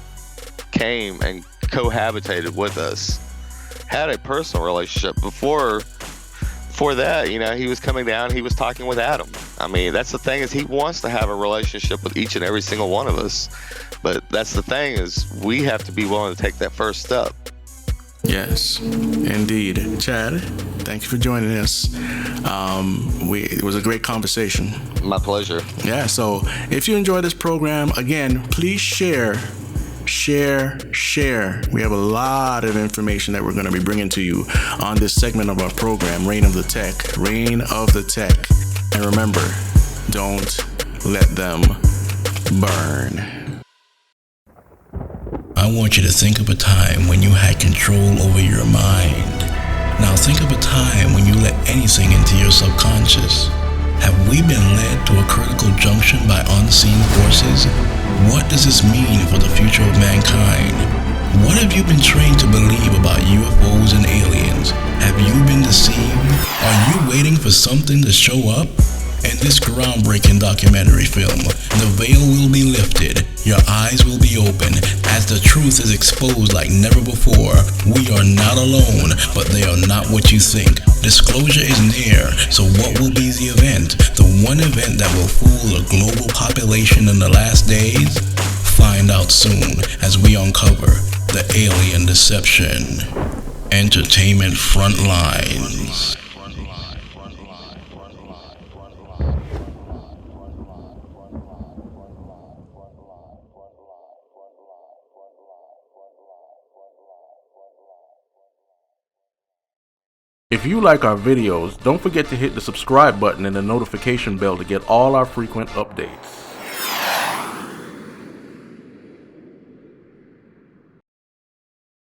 D: came and cohabitated with us, had a personal relationship. Before that, he was coming down, he was talking with Adam. That's the thing, is he wants to have a relationship with each and every single one of us. But that's the thing, is we have to be willing to take that first step.
C: Yes, indeed. Chad, thank you for joining us. It was a great conversation.
D: My pleasure.
C: Yeah, so if you enjoy this program, again, please share. We have a lot of information that we're going to be bringing to you on this segment of our program, Reign of the Tech. And remember, don't let them burn.
F: I want you to think of a time when you had control over your mind. Now think of a time when you let anything into your subconscious. Have we been led to a critical junction by unseen forces? What does this mean for the future of mankind? What have you been trained to believe about UFOs and aliens? Have you been deceived? Are you waiting for something to show up? In this groundbreaking documentary film, the veil will be lifted, your eyes will be open, as the truth is exposed like never before. We are not alone, but they are not what you think. Disclosure is near, so what will be the event? The one event that will fool the global population in the last days? Find out soon as we uncover the alien deception. Entertainment Frontlines.
E: If you like our videos, don't forget to hit the subscribe button and the notification bell to get all our frequent updates.